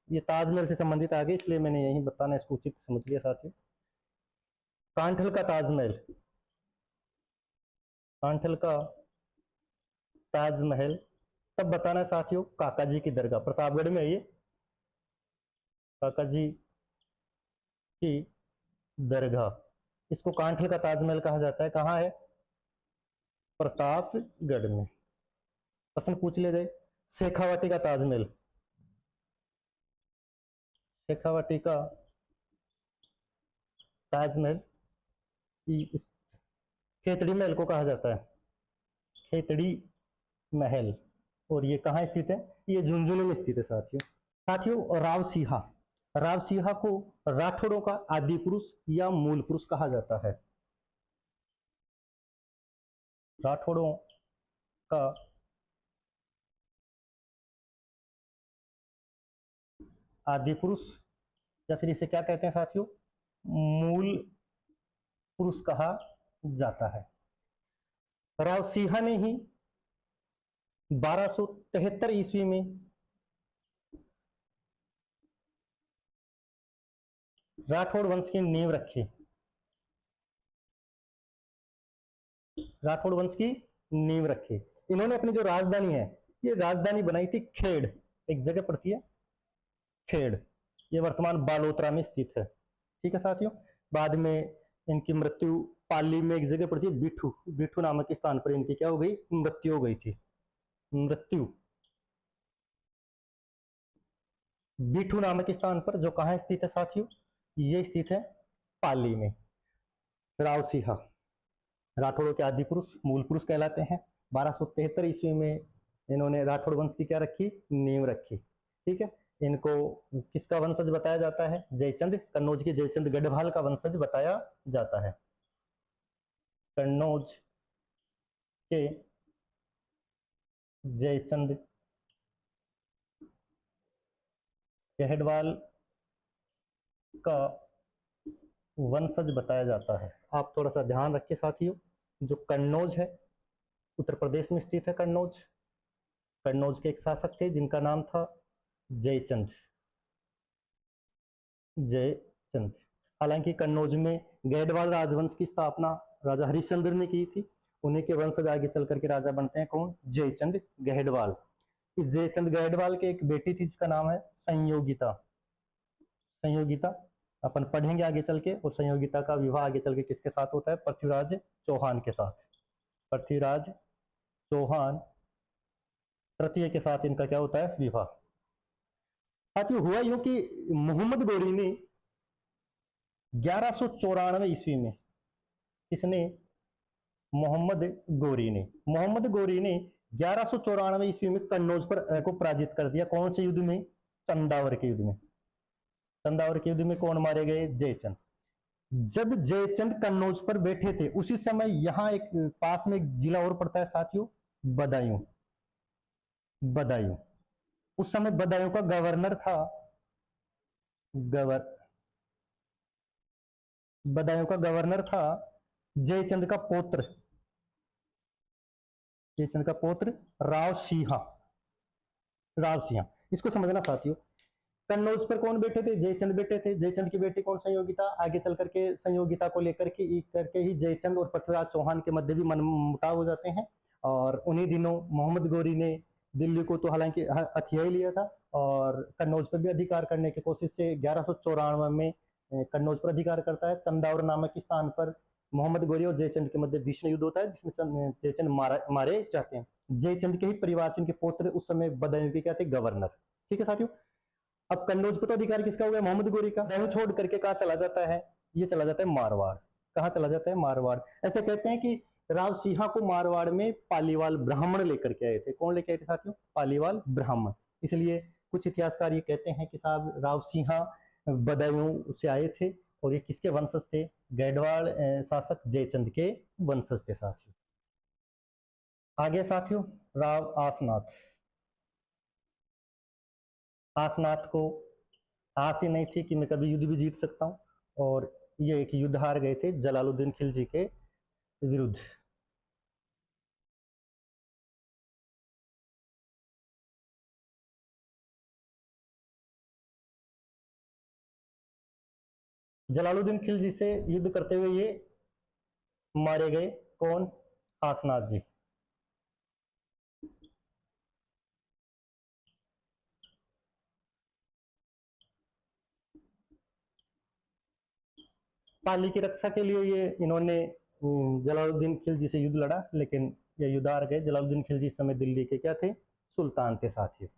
ये ताजमहल से संबंधित आ गए इसलिए मैंने यही बताना है, इसको उचित समझ लिया साथियों। कांठल का ताजमहल, कांठल का ताजमहल, तब बताना है साथियों काका जी की दरगाह, प्रतापगढ़ में है ये, काका जी की दरगाह। इसको कांठल का ताजमहल कहा जाता है, कहाँ है? प्रतापगढ़ में। प्रश्न पूछ लिया जाए शेखावाटी का ताजमहल, शेखावाटी का ताजमहल खेतड़ी महल को कहा जाता है, खेतड़ी महल, और ये कहाँ स्थित है? ये झुंझुनू में स्थित है साथियों। साथियों रावसिहा, रावसिहा को राठौड़ों का आदि पुरुष या मूल पुरुष कहा जाता है। राठौड़ों का आदि पुरुष या फिर इसे क्या कहते हैं साथियों? मूल पुरुष कहा जाता है। रावसिहा ने ही 1273 ईस्वी में राठौड़ वंश की नींव रखी, राठौड़ वंश की नींव रखी। इन्होंने अपनी जो राजधानी है, ये राजधानी बनाई थी खेड़, एक जगह पड़ती है खेड़, ये वर्तमान बालोतरा में स्थित है। ठीक है साथियों। बाद में इनकी मृत्यु पाली में एक जगह पड़ती है बिठू, बिठू नामक स्थान पर इनकी क्या हो गई? मृत्यु हो गई थी। मृत्यु बिठू नामक स्थान पर, जो कहाँ स्थित है साथियों? ये स्थित है पाली में। रावसिहा राठौड़ों के आदि पुरुष, मूल पुरुष कहलाते हैं। 1273 ईस्वी में इन्होंने राठौड़ वंश की क्या रखी? नींव रखी। ठीक है। इनको किसका वंशज बताया जाता है? जयचंद, कन्नौज के जयचंद गढ़वाल का वंशज बताया जाता है। कन्नौज के जयचंद गढ़वाल का वंशज बताया जाता है। आप थोड़ा सा ध्यान रखिए साथियों, जो कन्नौज है उत्तर प्रदेश में स्थित है। कन्नौज, कन्नौज के एक शासक थे जिनका नाम था जयचंद, जयचंद। हालांकि कन्नौज में गढ़वाल राजवंश की स्थापना राजा हरिश्चंद्र ने की थी। उन्हीं के वंशज आगे चल करके राजा बनते हैं, कौन? जयचंद गढ़वाल। इस जयचंद गढ़वाल के एक बेटी थी जिसका नाम है संयोगिता। संयोगिता अपन पढ़ेंगे आगे चल के, और संयोगिता का विवाह आगे चल के किसके साथ होता है? पृथ्वीराज चौहान के साथ। पृथ्वीराज चौहान तृतीय के साथ इनका क्या होता है? विवाह। साथियों हुआ यूं कि मोहम्मद गौरी ने 1194 ईस्वी में, किसने? मोहम्मद गौरी ने, मोहम्मद गौरी ने 1194 ईस्वी में कन्नौज पर को पराजित कर दिया। कौन से युद्ध में? चंदावर के युद्ध में। चंदावर के युद्ध में कौन मारे गए? जयचंद। जब जयचंद कन्नौज पर बैठे थे उसी समय यहां एक पास में एक जिला और पड़ता है साथियों, बदायूं। बदायूं, उस समय बदायूं का गवर्नर था बदायूं का गवर्नर था जयचंद का पौत्र, जयचंद का पौत्र राव सिंहा। राव सिंहा, इसको समझना साथियों। कन्नौज पर कौन बैठे थे? जयचंद बैठे थे। जयचंद की बेटी कौन? संयोगिता। आगे चल करके संयोगिता को लेकर के ही जयचंद और पृथ्वीराज चौहान के मध्य भी मनमुटाव हो जाते हैं। और उन्हीं दिनों मोहम्मद गौरी ने दिल्ली को तो हालांकि हथिया ही लिया था, और कन्नौज पर भी अधिकार करने की कोशिश से 1194 में कन्नौज पर अधिकार करता है। चंदावर नामक स्थान पर मोहम्मद गौरी और जयचंद के मध्य भीषण युद्ध होता है, जिसमें जयचंद मारे जाते हैं। जयचंद के ही परिवार से इनके पौत्र उस समय बदायूं के क्या थे? गवर्नर। ठीक है साथियों। अब कन्नौज पर तो अधिकार किसका हो गया? मोहम्मद गोरी का। बहू छोड़ करके कहाँ चला जाता है? ये चला जाता है मारवाड़। कहाँ चला जाता है? मारवाड़। ऐसे कहते हैं कि राव सिंहा को मारवाड़ में पालीवाल ब्राह्मण लेकर के आए थे। कौन लेके आए थे साथियों? पालीवाल ब्राह्मण। इसलिए कुछ इतिहासकार ये कहते हैं कि साहब राव सिंहा बदायूं से आए थे और ये किसके वंशज थे? गैडवाल शासक जयचंद के वंशज थे साथियों। आगे साथियों राव आसनाथ। आसनाथ को आस ही नहीं थी कि मैं कभी युद्ध भी जीत सकता हूँ, और ये एक युद्ध हार गए थे जलालुद्दीन खिलजी के विरुद्ध। जलालुद्दीन खिलजी से युद्ध करते हुए ये मारे गए। कौन? आसनाथ जी। पाली की रक्षा के लिए ये इन्होंने जलालुद्दीन खिलजी से युद्ध लड़ा, लेकिन ये युद्ध हार गए। जलालुद्दीन खिलजी इस समय दिल्ली के क्या थे? सुल्तान थे साथियों।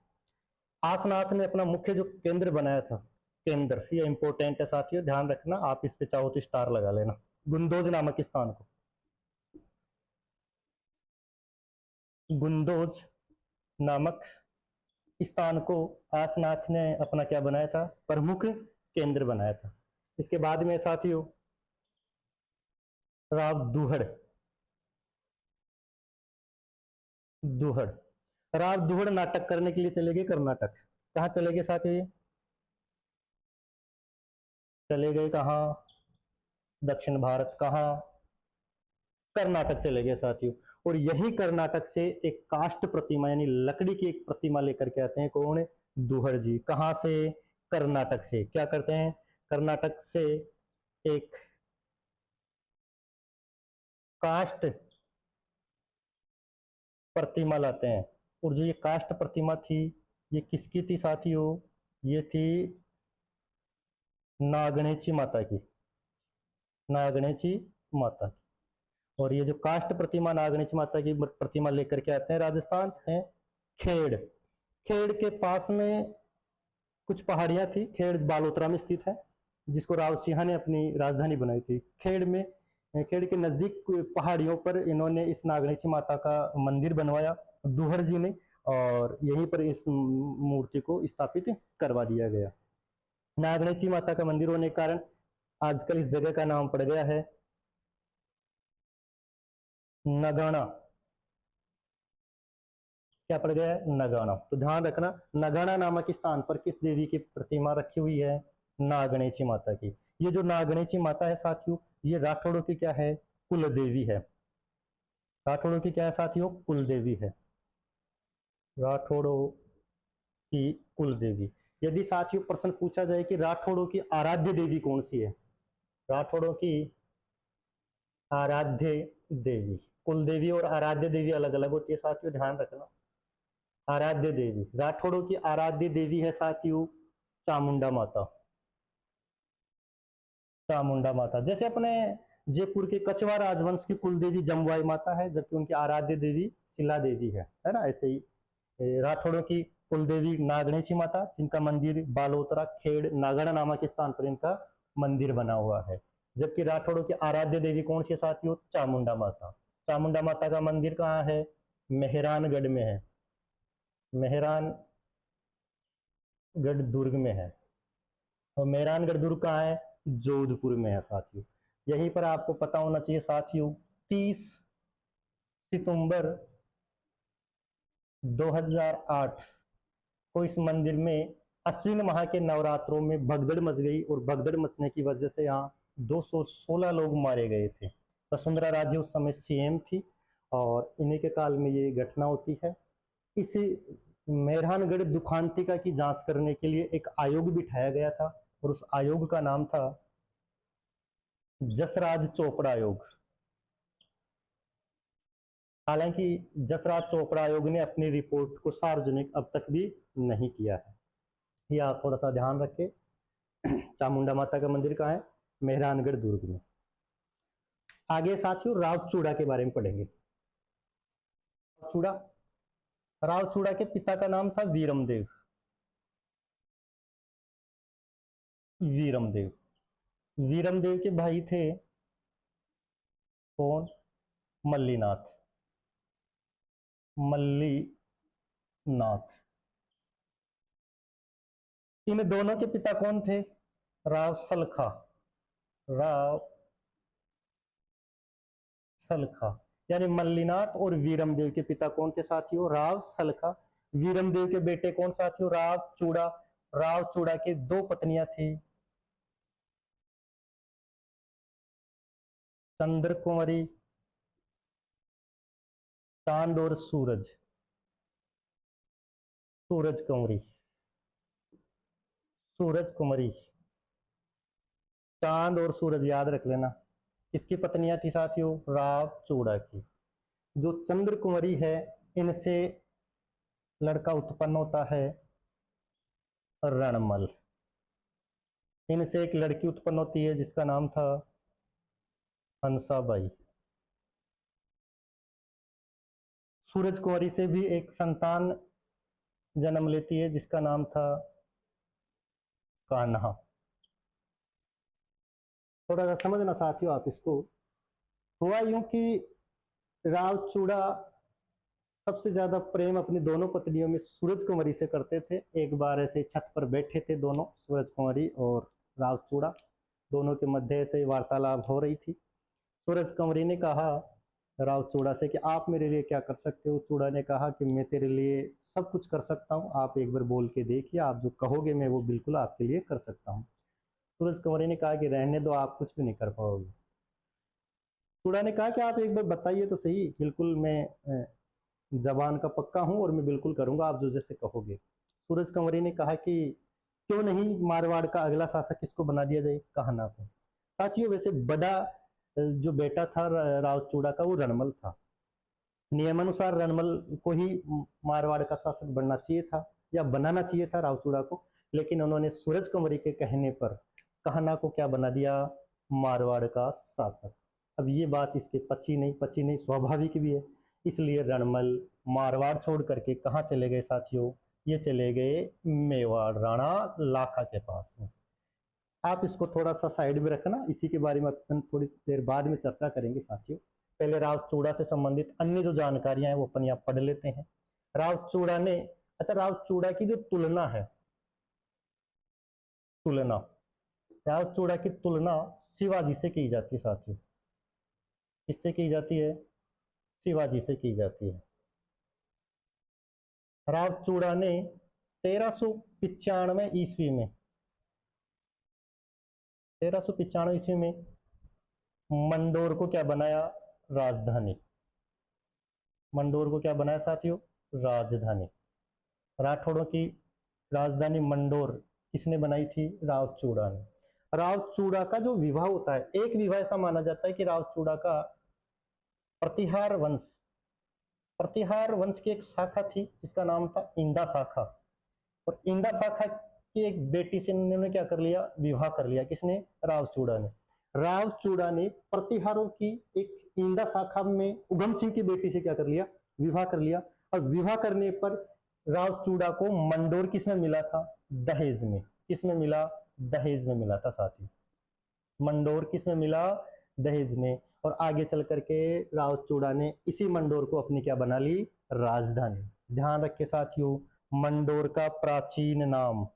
आसनाथ ने अपना मुख्य जो केंद्र बनाया था, केंद्र ये इंपॉर्टेंट है साथियों, ध्यान रखना, आप इस पे चाहो तो स्टार लगा लेना। गुंदोज नामक स्थान को, गुंदोज नामक स्थान को आसनाथ ने अपना क्या बनाया था? प्रमुख केंद्र बनाया था। इसके बाद में साथियों राव दुहड़। दुहड़ राव दुहड़ नाटक करने के लिए चले गए कर्नाटक। कहाँ चले गए साथियों? चले गए कहाँ? दक्षिण भारत। कहाँ? कर्नाटक चले गए साथियों। और यही कर्नाटक से एक काष्ठ प्रतिमा यानी लकड़ी की एक प्रतिमा लेकर के आते हैं। कौन? दुहड़ जी। कहाँ से? कर्नाटक से। क्या करते हैं? कर्नाटक से एक काष्ठ प्रतिमा लाते हैं। और जो ये काष्ठ प्रतिमा थी, ये किसकी थी साथियों? ये थी नागणेची माता की। नागणेची माता की। और ये जो काष्ठ प्रतिमा नागणेची माता की प्रतिमा लेकर के आते हैं राजस्थान है खेड़। खेड़ के पास में कुछ पहाड़ियां थी। खेड़ बालोतरा में स्थित है, जिसको राव सिंह ने अपनी राजधानी बनाई थी। खेड़ में, खेड़ के नजदीक पहाड़ियों पर इन्होंने इस नागणेची माता का मंदिर बनवाया दुहर जी ने, और यहीं पर इस मूर्ति को स्थापित करवा दिया गया। नागणेची माता का मंदिर होने के कारण आजकल इस जगह का नाम पड़ गया है नगाना। क्या पड़ गया है? नगाना। तो ध्यान रखना, नगाना नामक स्थान पर किस देवी की प्रतिमा रखी हुई है? नागणेची माता की। ये जो नागणेची माता है साथियों, ये राठौड़ों की क्या है? कुल देवी है। राठौड़ों की क्या है साथियों? कुल देवी है। राठौड़ों की कुल देवी। यदि साथियों प्रश्न पूछा जाए कि राठौड़ों की आराध्य देवी कौन सी है? राठौड़ों की आराध्य देवी, कुल देवी और आराध्य देवी अलग अलग होती है साथियों, ध्यान रखना। आराध्य देवी, राठौड़ों की आराध्य देवी है साथियों चामुंडा माता। चामुंडा माता। जैसे अपने जयपुर के कछवा राजवंश की कुल देवी जमवाई माता है, जबकि उनकी आराध्य देवी शिला देवी है ना। ऐसे ही राठौड़ों की कुल देवी नागणेशी माता, जिनका मंदिर बालोतरा खेड़ नागड़ा नामक स्थान पर इनका मंदिर बना हुआ है। जबकि राठौड़ों की आराध्य देवी कौन सी है साथियों? चामुंडा माता। चामुंडा माता का मंदिर कहाँ है? मेहरानगढ़ में है। मेहरानगढ़ दुर्ग में है। और मेहरानगढ़ दुर्ग कहाँ है? जोधपुर में है साथियों। यहीं पर आपको पता होना चाहिए साथियों, 30 सितंबर 2008 को इस मंदिर में अश्विन माह के नवरात्रों में भगदड़ मच गई, और भगदड़ मचने की वजह से यहाँ 216 लोग मारे गए थे। वसुंधरा राजे उस समय सीएम थी, और इन्हीं के काल में ये घटना होती है। इसी मेहरानगढ़ दुखांतिका की जांच करने के लिए एक आयोग बिठाया गया था, और उस आयोग का नाम था जसराज चोपड़ा आयोग। हालांकि जसराज चोपड़ा आयोग ने अपनी रिपोर्ट को सार्वजनिक अब तक भी नहीं किया है। ये आप थोड़ा सा ध्यान रखें। चामुंडा माता का मंदिर कहाँ है? मेहरानगढ़ दुर्ग में। आगे साथियों रावचूड़ा के बारे में पढ़ेंगे। रावचूड़ा, रावचूड़ा के पिता का नाम था वीरमदेव। वीरमदेव। वीरमदेव के भाई थे कौन? मल्लीनाथ। मल्लीनाथ। इन दोनों के पिता कौन थे? राव सलखा। राव सलखा। यानी मल्लीनाथ और वीरमदेव के पिता कौन थे साथियों? राव सलखा। वीरमदेव के बेटे कौन साथियों? राव चूड़ा। राव चूड़ा की दो पत्नियां थी, चंद्र कुंवरी, चांद और सूरज। सूरज कुंवरी, सूरज कुंवरी, चांद और सूरज याद रख लेना। किसकी पत्नियां थी साथियों? राव चूड़ा की। जो चंद्र कुंवरी है, इनसे लड़का उत्पन्न होता है रणमल। इनसे एक लड़की उत्पन्न होती है जिसका नाम था हंसाबाई। सूरज कुंवरी से भी एक संतान जन्म लेती है जिसका नाम था कान्हा। थोड़ा सा समझना साथियों आप इसको। हुआ यूं कि राव चूड़ा सबसे ज्यादा प्रेम अपनी दोनों पत्नियों में सूरज कुंवरी से करते थे। एक बार ऐसे छत पर बैठे थे दोनों, सूरज कुंवरी और राव चूड़ा, दोनों के मध्य से वार्तालाप हो रही थी। सूरज कुंवरी ने कहा राव चूड़ा से कि आप मेरे लिए क्या कर सकते हो? चूड़ा ने कहा कि मैं तेरे लिए सब कुछ कर सकता हूँ, आप एक बार बोल के देखिए, आप जो कहोगे मैं वो बिल्कुल आपके लिए कर सकता हूँ। सूरज कुंवरी ने कहा कि रहने दो, आप कुछ भी नहीं कर पाओगे। चूड़ा ने कहा कि आप एक बार बताइए तो सही, बिल्कुल मैं जबान का पक्का हूं और मैं बिल्कुल करूंगा आप जो जैसे कहोगे। सूरज कुंवरी ने कहा कि क्यों नहीं मारवाड़ का अगला शासक किसको बना दिया जाए? कान्हा को। साथियों वैसे बड़ा जो बेटा था राव चूड़ा का वो रणमल था। नियमानुसार रणमल को ही मारवाड़ का शासक बनना चाहिए था या बनाना चाहिए था राव चूड़ा को, लेकिन उन्होंने सूरज कुंवरी के कहने पर कान्हा को क्या बना दिया? मारवाड़ का शासक। अब ये बात इसके पची नहीं, स्वाभाविक भी है। इसलिए रणमल मारवाड़ छोड़ करके कहाँ चले गए साथियों? ये चले गए मेवाड़, राणा लाखा के पास में। आप इसको थोड़ा सा साइड में रखना, इसी के बारे में अपन थोड़ी देर बाद में चर्चा करेंगे साथियों। पहले राव चूड़ा से संबंधित अन्य जो जानकारियां हैं वो अपन यहाँ पढ़ लेते हैं। राव चूड़ा ने, अच्छा राव चूड़ा की जो तुलना है, तुलना, राव चूड़ा की तुलना शिवाजी से की जाती है साथियों। किससे की जाती है? शिवाजी से की जाती है। राव चूड़ा ने 1395 ईस्वी में, 1395 ईस्वी में मंडोर को क्या बनाया? राजधानी। मंडोर को क्या बनाया साथियों? राजधानी। राठौड़ों की राजधानी मंडोर किसने बनाई थी? राव चूड़ा ने। राव चूड़ा का जो विवाह होता है, एक विवाह ऐसा माना जाता है कि राव चूड़ा का प्रतिहार वंश, प्रतिहार वंश की एक शाखा थी जिसका नाम था इंदा शाखा, और इंदा शाखा की एक बेटी से इन्होंने क्या कर लिया? विवाह कर लिया। किसने? राव चूड़ा ने। राव चूड़ा ने प्रतिहारों की एक इंदा शाखा में उगम सिंह की बेटी से क्या कर लिया? विवाह कर लिया। और विवाह करने पर राव चूड़ा को मंडोर किसमें मिला था? दहेज में। किसमें मिला? दहेज में मिला था साथी। मंडोर किसमें मिला? दहेज में। और आगे चल करके राव चूड़ा ने इसी मंडोर को अपनी क्या बना ली? राजधानी। ध्यान रखे साथियों, मंडोर का प्राचीन नाम,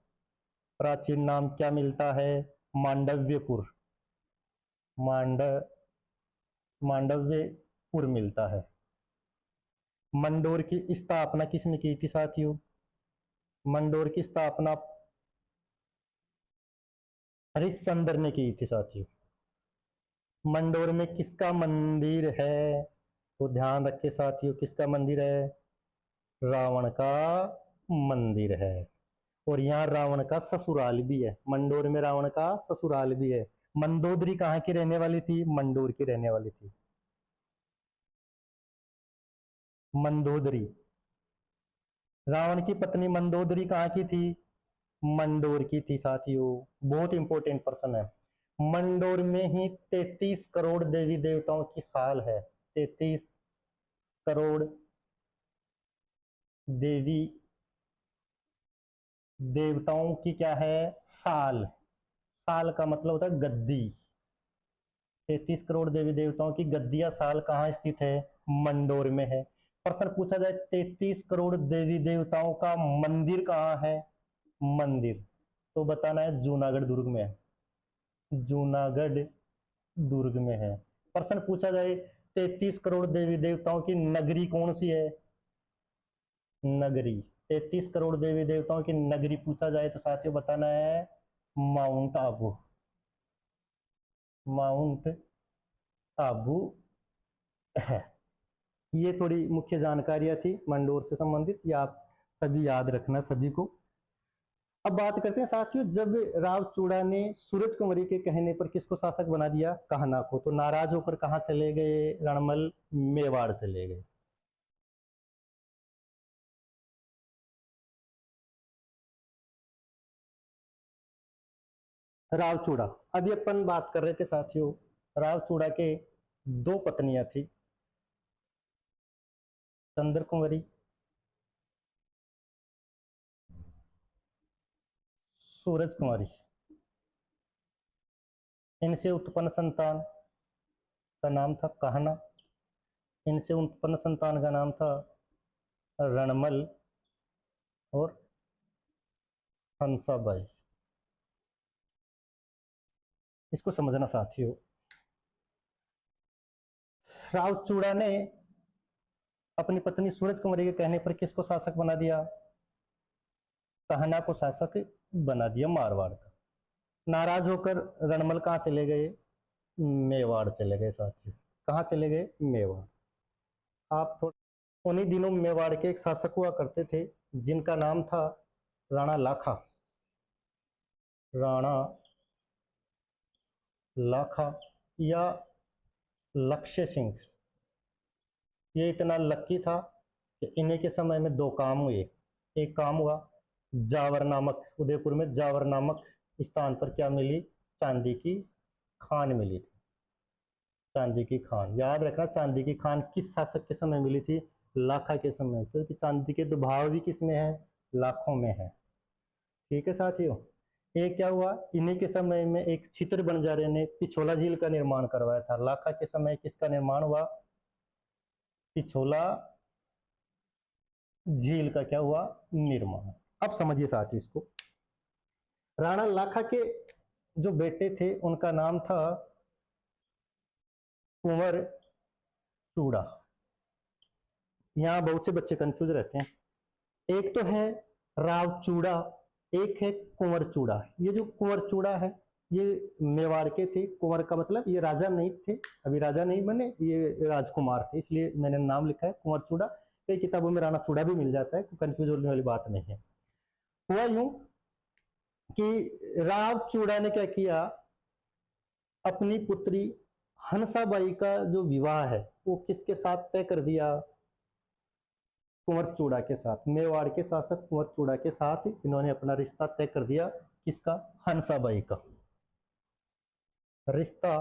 प्राचीन नाम क्या मिलता है? मांडव्यपुर। मांडव्यपुर मिलता है। मंडोर की स्थापना किसने की थी साथियों? मंडोर की स्थापना हरिश्चंद्र ने की थी साथियों। मंडोर में किसका मंदिर है? तो ध्यान रखे साथियों, किसका मंदिर है? रावण का मंदिर है। और यहाँ रावण का ससुराल भी है। मंडोर में रावण का ससुराल भी है। मंदोदरी कहाँ की रहने वाली थी? मंडोर की रहने वाली थी। मंदोदरी। रावण की पत्नी मंदोदरी कहाँ की थी? मंडोर की थी साथियों। बहुत इंपॉर्टेंट पर्सन है। मंडोर में ही 33 करोड़ देवी देवताओं की साल है। 33 करोड़ देवी देवताओं की क्या है? साल। साल का मतलब होता है गद्दी। 33 करोड़ देवी देवताओं की गद्दिया साल कहाँ स्थित है? मंडोर में है। प्रश्न पूछा जाए 33 करोड़ देवी देवताओं का मंदिर कहाँ है? मंदिर तो बताना है जूनागढ़ दुर्ग में है। जूनागढ़ दुर्ग में है। प्रश्न पूछा जाए 33 करोड़ देवी देवताओं की नगरी कौन सी है? नगरी 33 करोड़ देवी देवताओं की नगरी पूछा जाए तो साथियों बताना है माउंट आबू। माउंट आबू है। ये थोड़ी मुख्य जानकारियां थी मंडोर से संबंधित, ये आप सभी याद रखना सभी को। अब बात करते हैं साथियों, जब रावचूड़ा ने सूरज कुंवरी के कहने पर किसको शासक बना दिया? कहना को। तो नाराज होकर कहाँ चले गए? रणमल मेवाड़ चले गए। रावचूड़ा, अभी अपन बात कर रहे थे साथियों, रावचूड़ा के दो पत्नियां थी, चंद्र कुंवरी, सूरज कुंवरी। इनसे उत्पन्न संतान का नाम था कहना। इनसे उत्पन्न संतान का नाम था रणमल और हंसाबाई। इसको समझना साथियों, रावचूड़ा ने अपनी पत्नी सूरज कुंवरी के कहने पर किसको शासक बना दिया? कहना को शासक बना दिया मारवाड़ का। नाराज होकर रणमल कहाँ चले गए? मेवाड़ चले गए साथियों। कहाँ चले गए? मेवाड़। आप थोड़ा उन्हीं दिनों मेवाड़ के एक शासक हुआ करते थे जिनका नाम था राणा लाखा। राणा लाखा या लक्ष्य सिंह। ये इतना लक्की था कि इन्हीं के समय में दो काम हुए। एक काम हुआ, जावर नामक, उदयपुर में जावर नामक स्थान पर क्या मिली? चांदी की खान मिली थी। चांदी की खान याद रखना, चांदी की खान किस शासक के समय मिली थी? लाखा के समय, क्योंकि चांदी के तो भाव भी किस में है? लाखों में है। ठीक है साथियों। एक क्या हुआ, इन्हीं के समय में एक छित्र बंजारे ने पिछोला झील का निर्माण करवाया था। लाखा के समय किसका निर्माण हुआ? पिछोला झील का क्या हुआ? निर्माण। अब समझिए साथियों इसको। राणा लाखा के जो बेटे थे उनका नाम था कुंवर चूड़ा। यहाँ बहुत से बच्चे कंफ्यूज रहते हैं। एक तो है रावचूड़ा, एक है कुंवर चूड़ा। ये जो कुंवर चूड़ा है ये मेवाड़ के थे। कुंवर का मतलब ये राजा नहीं थे, अभी राजा नहीं बने, ये राजकुमार थे, इसलिए मैंने नाम लिखा है कुंवर चूड़ा। कई किताबों में राणा चूड़ा भी मिल जाता है, कंफ्यूज होने वाली बात नहीं है। हुआ यूं कि रावचूड़ा ने क्या किया, अपनी पुत्री हंसाबाई का जो विवाह है वो किसके साथ तय कर दिया? कुंवर चूड़ा के साथ। मेवाड़ के शासक कुंवर चूड़ा के साथ इन्होंने अपना रिश्ता तय कर दिया। किसका? हंसाबाई का रिश्ता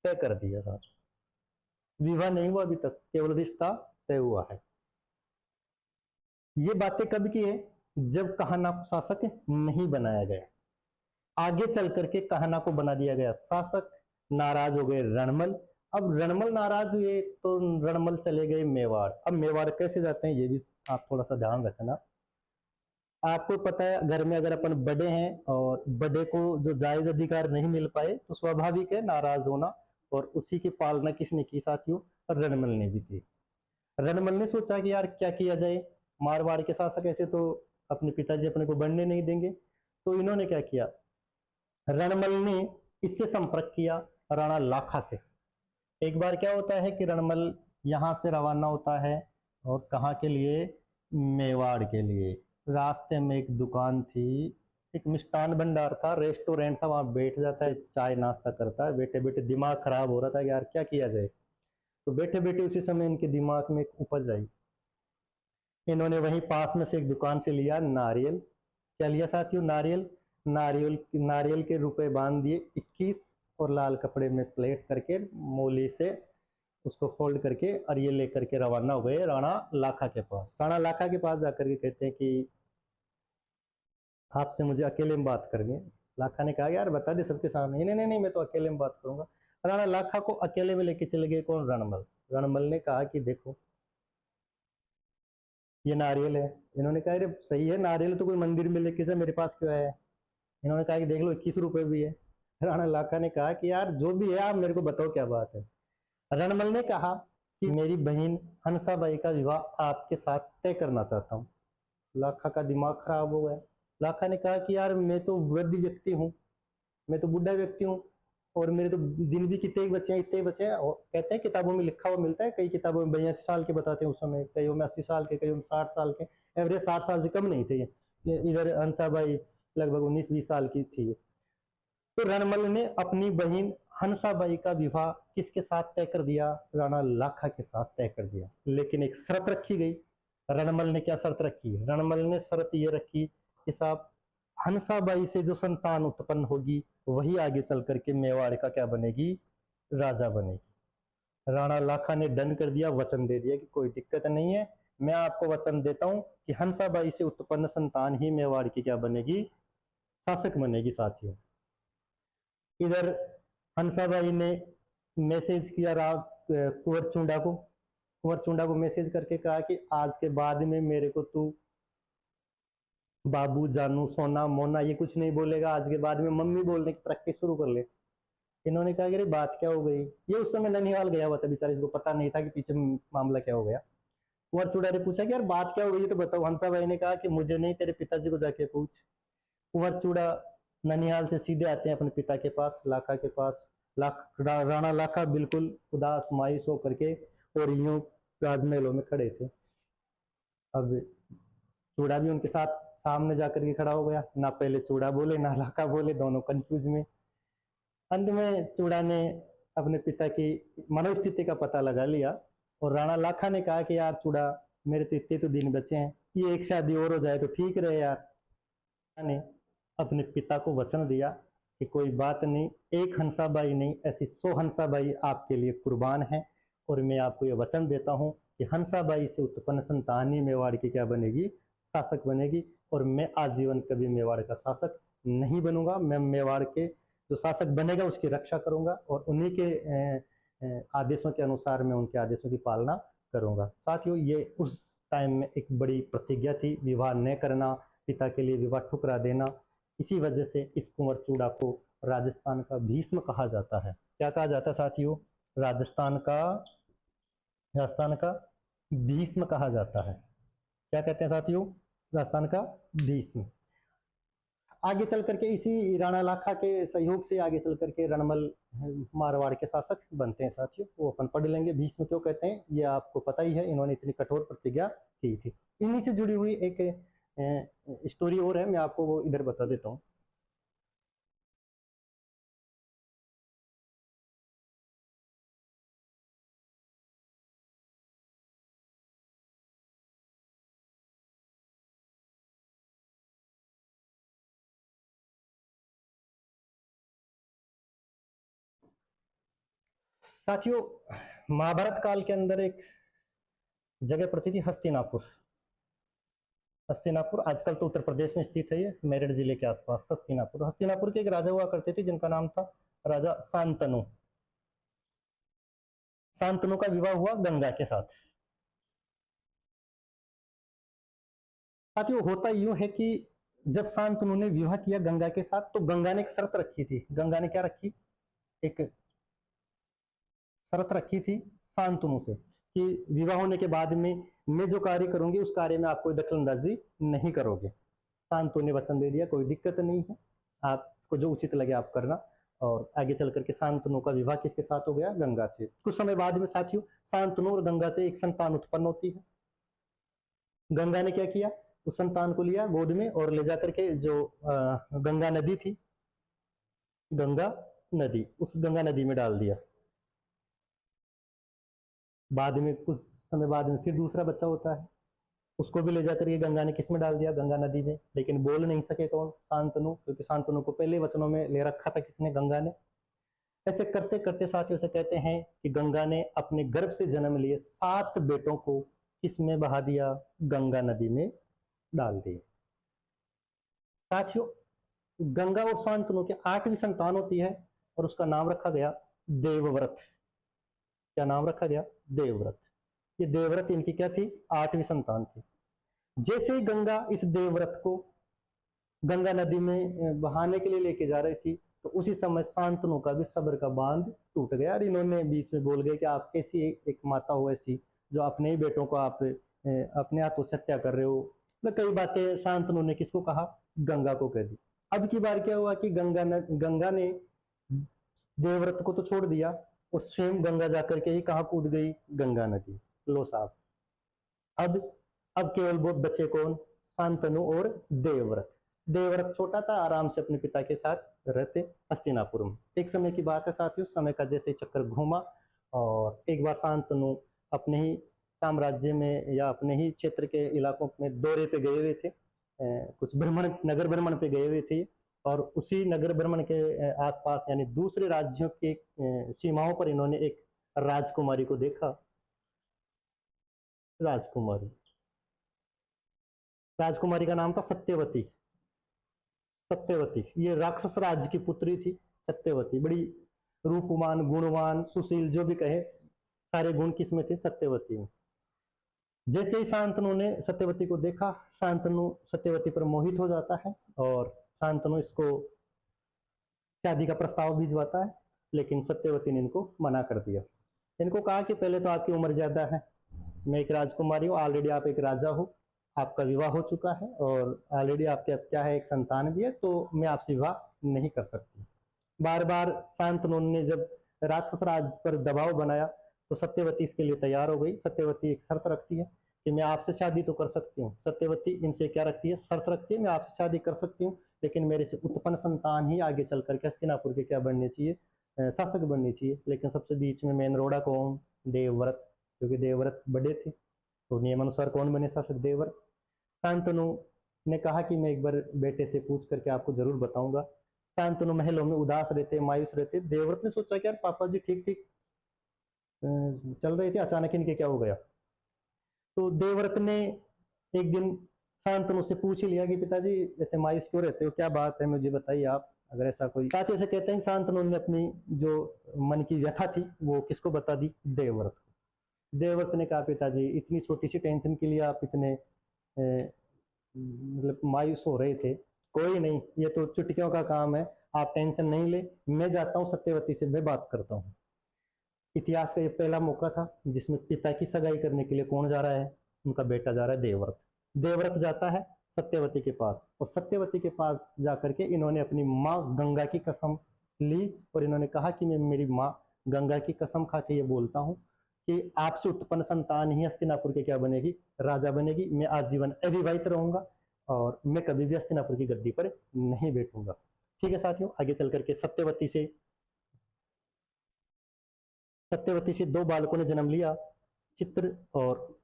तय कर दिया साथ। विवाह नहीं हुआ अभी तक, केवल रिश्ता तय हुआ है। ये बातें कब की है? जब कहना को शासक नहीं बनाया गया। आगे चल करके कहना को बना दिया गया शासक। नाराज हो गए रणमल। अब रणमल नाराज हुए तो रणमल चले गए मेवाड़। अब मेवाड़ कैसे जाते हैं ये भी आप थोड़ा सा ध्यान रखना। आपको पता है घर में अगर अपन बड़े हैं और बड़े को जो जायज अधिकार नहीं मिल पाए तो स्वाभाविक है नाराज होना। और उसी की पालना किसने की साथियों? रणमल ने भी की। रणमल ने सोचा कि यार क्या किया जाए, मारवाड़ के शासक ऐसे तो अपने पिताजी अपने को बढ़ने नहीं देंगे। तो इन्होंने क्या किया, रणमल ने इससे संपर्क किया राणा लाखा से। एक बार क्या होता है कि रणमल यहाँ से रवाना होता है और कहाँ के लिए? मेवाड़ के लिए। रास्ते में एक दुकान थी, एक मिष्ठान भंडार था, रेस्टोरेंट था, वहां बैठ जाता है, चाय नाश्ता करता है। बैठे बैठे दिमाग खराब हो रहा था कि यार क्या किया जाए। तो बैठे बैठे उसी समय इनके दिमाग में एक उपज आई। इन्होंने वहीं पास में से एक दुकान से लिया नारियल। क्या लिया साथियों? नारियल। नारियल नारियल के रुपए बांध दिए 21 और लाल कपड़े में प्लेट करके मोली से उसको फोल्ड करके और ये लेकर के रवाना हो गए राणा लाखा के पास। राणा लाखा के पास जाकर के कहते हैं कि आपसे मुझे अकेले में बात करनी है। लाखा ने कहा यार बता दे सबके सामने। नहीं नहीं नहीं, मैं तो अकेले में बात करूंगा। राणा लाखा को अकेले में लेके चले गए कौन? रणमल। रणमल ने कहा कि देखो ये नारियल है। इन्होंने कहा अरे सही है, नारियल तो कोई मंदिर में लेके जा, मेरे पास क्यों आया है? इन्होंने कहा कि देख लो 21 रुपए भी है। राणा लाखा ने कहा कि यार जो भी है आप मेरे को बताओ क्या बात है। रणमल ने कहा कि मेरी बहन हंसाबाई का विवाह आपके साथ तय करना चाहता हूँ। लाखा का दिमाग खराब हो गया। लाखा ने कहा कि यार मैं तो वृद्ध व्यक्ति हूँ, मैं तो बुढ़ा व्यक्ति हूँ, और मेरे तो दिन भी कितने ही बचे हैं, इतने ही बचे हैं। और कहते हैं किताबों में लिखा हुआ मिलता है, कई किताबों में 82 साल के बताते हैं उस समय, कईयों में 80 साल के, कईयों में 60 साल के, एवरेज 60 साल से कम नहीं थे ये। इधर हंसाबाई लगभग 19-20 साल की थी। तो रणमल ने अपनी बहन हंसाबाई का विवाह किसके साथ तय कर दिया? राणा लाखा के साथ तय कर दिया। लेकिन एक शर्त रखी गई। रणमल ने क्या शर्त रखी? रणमल ने शर्त ये रखी कि साहब हंसाबाई से जो संतान उत्पन्न होगी वही आगे चल करके मेवाड़ का क्या बनेगी? राजा बनेगी। राणा लाखा ने डन कर दिया, वचन दे दिया कि कोई दिक्कत नहीं है, मैं आपको वचन देता हूं कि हंसाबाई से उत्पन्न संतान ही मेवाड़ की क्या बनेगी? शासक बनेगी। साथियों इधर हंसाबाई ने मैसेज किया कुंवर चुंडा को। कुंवर चुंडा को मैसेज करके कहा कि आज के बाद में मेरे को तू बाबू, जानू, सोना, मोना ये कुछ नहीं बोलेगा, आज के बाद में मम्मी बोलने की प्रैक्टिस शुरू कर ले। इन्होंने कहा कि अरे बात क्या हो गई? ये उस समय ननिहाल गया हुआ था बेचारा, इसको पता नहीं था कि पीछे मामला क्या हो गया। कुंवर चुंडा ने पूछा कि यार बात क्या हो गई तो बताओ। हंसाबाई ने कहा कि मुझे नहीं, तेरे पिताजी को जाके पूछ। कुंवर चुंडा ननिहाल से सीधे आते हैं अपने पिता के पास, लाखा के पास। राणा लाखा बिल्कुल उदास मायूस होकर के और यूं राजमहलों में खड़े थे। अब चूड़ा भी उनके साथ सामने जाकर के खड़ा हो गया। ना पहले चूड़ा बोले ना लाखा बोले, दोनों कंफ्यूज में। अंत में चूड़ा ने अपने पिता की मनोस्थिति का पता लगा लिया और राणा लाखा ने कहा कि यार चूड़ा, मेरे तो इतने तो दिन बचे हैं, ये एक शादी और हो जाए तो ठीक रहे यार। ने अपने पिता को वचन दिया कि कोई बात नहीं, एक हंसाबाई नहीं ऐसी 100 हंसाबाई आपके लिए कुर्बान है, और मैं आपको ये वचन देता हूँ कि हंसाबाई से उत्पन्न संतान ही मेवाड़ की क्या बनेगी? शासक बनेगी। और मैं आजीवन कभी मेवाड़ का शासक नहीं बनूंगा। मैं मेवाड़ के जो शासक बनेगा उसकी रक्षा करूंगा और उन्हीं के आदेशों के अनुसार मैं उनके आदेशों की पालना करूंगा। साथियों ये उस टाइम में एक बड़ी प्रतिज्ञा थी, विवाह न करना, पिता के लिए विवाह ठुकरा देना। इसी वजह से इस कुंवर चूड़ा को राजस्थान का भीष्म कहा जाता है। क्या कहा जाता है साथियों? राजस्थान का भीष्म कहा जाता है। क्या कहते हैं साथियों? राजस्थान का भीष्म। आगे चल करके इसी राणा लाखा के सहयोग से आगे चल करके रणमल मारवाड़ के शासक बनते हैं साथियों। वो अपन पढ़ लेंगे भीष्म क्यों कहते हैं, ये आपको पता ही है, इन्होंने इतनी कठोर प्रतिज्ञा की थी। इन्हीं से जुड़ी हुई एक स्टोरी और है, मैं आपको वो इधर बता देता हूँ। साथियों महाभारत काल के अंदर एक जगह पड़ती थी हस्तिनापुर। हस्तिनापुर आजकल तो उत्तर प्रदेश में स्थित है, ये मेरठ जिले के आसपास हस्तिनापुर। हस्तिनापुर के एक राजा हुआ करते थे जिनका नाम था राजा शांतनु। शांतनु का विवाह हुआ गंगा के साथ। साथियों होता यूं है कि जब शांतनु ने विवाह किया गंगा के साथ तो गंगा ने एक शर्त रखी थी। गंगा ने क्या रखी? एक शर्त रखी थी शांतनु से कि विवाह होने के बाद में मैं जो कार्य करूंगी उस कार्य में आप कोई दखलंदाजी नहीं करोगे। शांतनु ने वचन दे दिया कोई दिक्कत नहीं है, आपको जो उचित लगे आप करना। और आगे चल करके शांतनु का विवाह किसके साथ हो गया? गंगा से। कुछ समय बाद में साथियों शांतनु और गंगा से एक संतान उत्पन्न होती है। गंगा ने क्या किया? उस संतान को लिया गोद में और ले जाकर के जो गंगा नदी थी, गंगा नदी, उस गंगा नदी में डाल दिया। बाद में कुछ समय बाद में फिर दूसरा बच्चा होता है, उसको भी ले जाकर के गंगा ने किस में डाल दिया? गंगा नदी में। लेकिन बोल नहीं सके कौन? शांतनु, क्योंकि शांतनु को पहले वचनों में ले रखा था किसने? गंगा ने। ऐसे करते करते साथियों से कहते हैं कि गंगा ने अपने गर्भ से जन्म लिए 7 बेटों को किस में बहा दिया? गंगा नदी में डाल दिए। साथियों गंगा और शांतनु की 8वीं संतान होती है और उसका नाम रखा गया देवव्रत। क्या नाम रखा गया? देवव्रत। ये देवव्रत इनकी क्या थी? 8वीं संतान थी। जैसे ही गंगा इस देवव्रत को गंगा नदी में बहाने के लिए लेके जा रही थी, तो उसी समय शांतनु का भी सब्र का बांध टूट गया और इन्होंने बीच में बोल गए कि आप कैसी एक माता हो ऐसी जो अपने ही बेटों को आप अपने हाथों से हत्या कर रहे हो। मतलब कई बातें शांतनु ने किसको कहा? गंगा को कह दी। अब की बार क्या हुआ कि गंगा ने देवव्रत को तो छोड़ दिया और स्वयं गंगा जाकर के ही कहा कूद गई? गंगा नदी। लो साहब, अब केवल वो बचे कौन? शांतनु और देवव्रत। देवव्रत छोटा था, आराम से अपने पिता के साथ रहते हस्तिनापुर में। एक समय की बात है साथियों, समय का जैसे चक्कर घूमा और एक बार शांतनु अपने ही साम्राज्य में या अपने ही क्षेत्र के इलाकों में दौरे पे गए हुए थे, कुछ नगर भ्रमण पे गए हुए थे और उसी नगर भ्रमण के आसपास यानी दूसरे राज्यों के सीमाओं पर इन्होंने एक राजकुमारी को देखा। राजकुमारी का नाम था सत्यवती। सत्यवती ये राक्षस राज की पुत्री थी। सत्यवती बड़ी रूपवान, गुणवान, सुशील, जो भी कहे सारे गुण किसमें थे? सत्यवती में। जैसे ही शांतनु ने सत्यवती को देखा, शांतनु सत्यवती पर मोहित हो जाता है और शांतनु इसको शादी का प्रस्ताव भिजवाता है, लेकिन सत्यवती ने इनको मना कर दिया। इनको कहा कि पहले तो आपकी उम्र ज्यादा है, मैं एक राजकुमारी हूँ, ऑलरेडी आप एक राजा हो, आपका विवाह हो चुका है और ऑलरेडी आपके क्या है एक संतान भी है, तो मैं आपसे विवाह नहीं कर सकती। बार बार शांतनु ने जब राक्षस राज पर दबाव बनाया तो सत्यवती इसके लिए तैयार हो गई। सत्यवती एक शर्त रखती है कि मैं आपसे शादी तो कर सकती हूँ। सत्यवती इनसे क्या रखती है? शर्त रखती है, मैं आपसे शादी कर सकती हूँ, लेकिन मेरे से उत्पन्न संतान ही आगे चल करके हस्तिनापुर के क्या बनने चाहिए? शासक बनने चाहिए। लेकिन सबसे बीच में मेन रोड़ा कौन? देवव्रत, क्योंकि देवव्रत बड़े थे तो नियमानुसार कौन बने शासक? देवव्रत। शांतनु ने कहा कि मैं एक बार बेटे से पूछ करके आपको जरूर बताऊंगा। शांतनु महलों में उदास रहते, मायूस रहते। देवव्रत ने सोचा कि यार पापा जी ठीक ठीक चल रहे थे, अचानक इनके क्या हो गया? तो देवव्रत ने एक दिन शांतनु से पूछ ही लिया कि पिताजी ऐसे मायूस क्यों रहते हो, क्या बात है, मुझे बताइए आप, अगर ऐसा कोई। साथ ऐसे कहते हैं शांतनु ने अपनी जो मन की व्यथा थी वो किसको बता दी? देवव्रत को। देवव्रत ने कहा पिताजी इतनी छोटी सी टेंशन के लिए आप इतने मतलब मायूस हो रहे थे, कोई नहीं, ये तो चुटकियों का काम है, आप टेंशन नहीं ले, मैं जाता हूँ सत्यवती से मैं बात करता हूँ। इतिहास का ये पहला मौका था जिसमें पिता की सगाई करने के लिए कौन जा रहा है? उनका बेटा जा रहा है देवव्रत। देवव्रत जाता है सत्यवती के पास और सत्यवती के पास जाकर के इन्होंने अपनी माँ गंगा की कसम ली और इन्होंने कहा कि मैं मेरी माँ गंगा की कसम खा के ये बोलता हूँ कि आपसे उत्पन्न संतान ही हस्तिनापुर के क्या बनेगी? राजा बनेगी। मैं आजीवन अविवाहित रहूंगा और मैं कभी भी हस्तिनापुर की गद्दी पर नहीं बैठूंगा। ठीक है साथियों, आगे चल करके सत्यवती से 2 बालकों ने जन्म लिया, चित्र और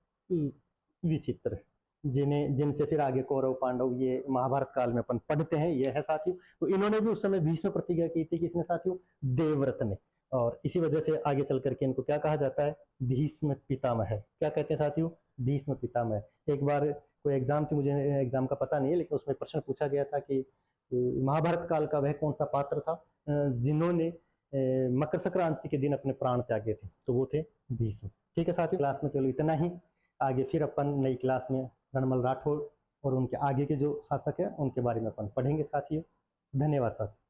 विचित्र, जिनसे फिर आगे कौरव पांडव ये महाभारत काल में अपन पढ़ते हैं। ये है साथियों, तो इन्होंने भी उस समय भीष्म प्रतिज्ञा की थी। किसने साथियों? देवव्रत ने। और इसी वजह से आगे चल करके इनको क्या कहा जाता है? भीष्म पितामह। क्या कहते हैं साथियों? भीष्म पितामह। एक बार कोई एग्जाम थी, मुझे एग्जाम का पता नहीं है, लेकिन उसमें प्रश्न पूछा गया था कि महाभारत काल का वह कौन सा पात्र था जिन्होंने मकर संक्रांति के दिन अपने प्राण त्यागे थे? तो वो थे भीष्म। ठीक है साथियों, क्लास में केवल इतना ही। आगे फिर अपन नई क्लास में रणमल राठौर और उनके आगे के जो शासक है उनके बारे में अपन पढ़ेंगे साथियों। धन्यवाद साथियों।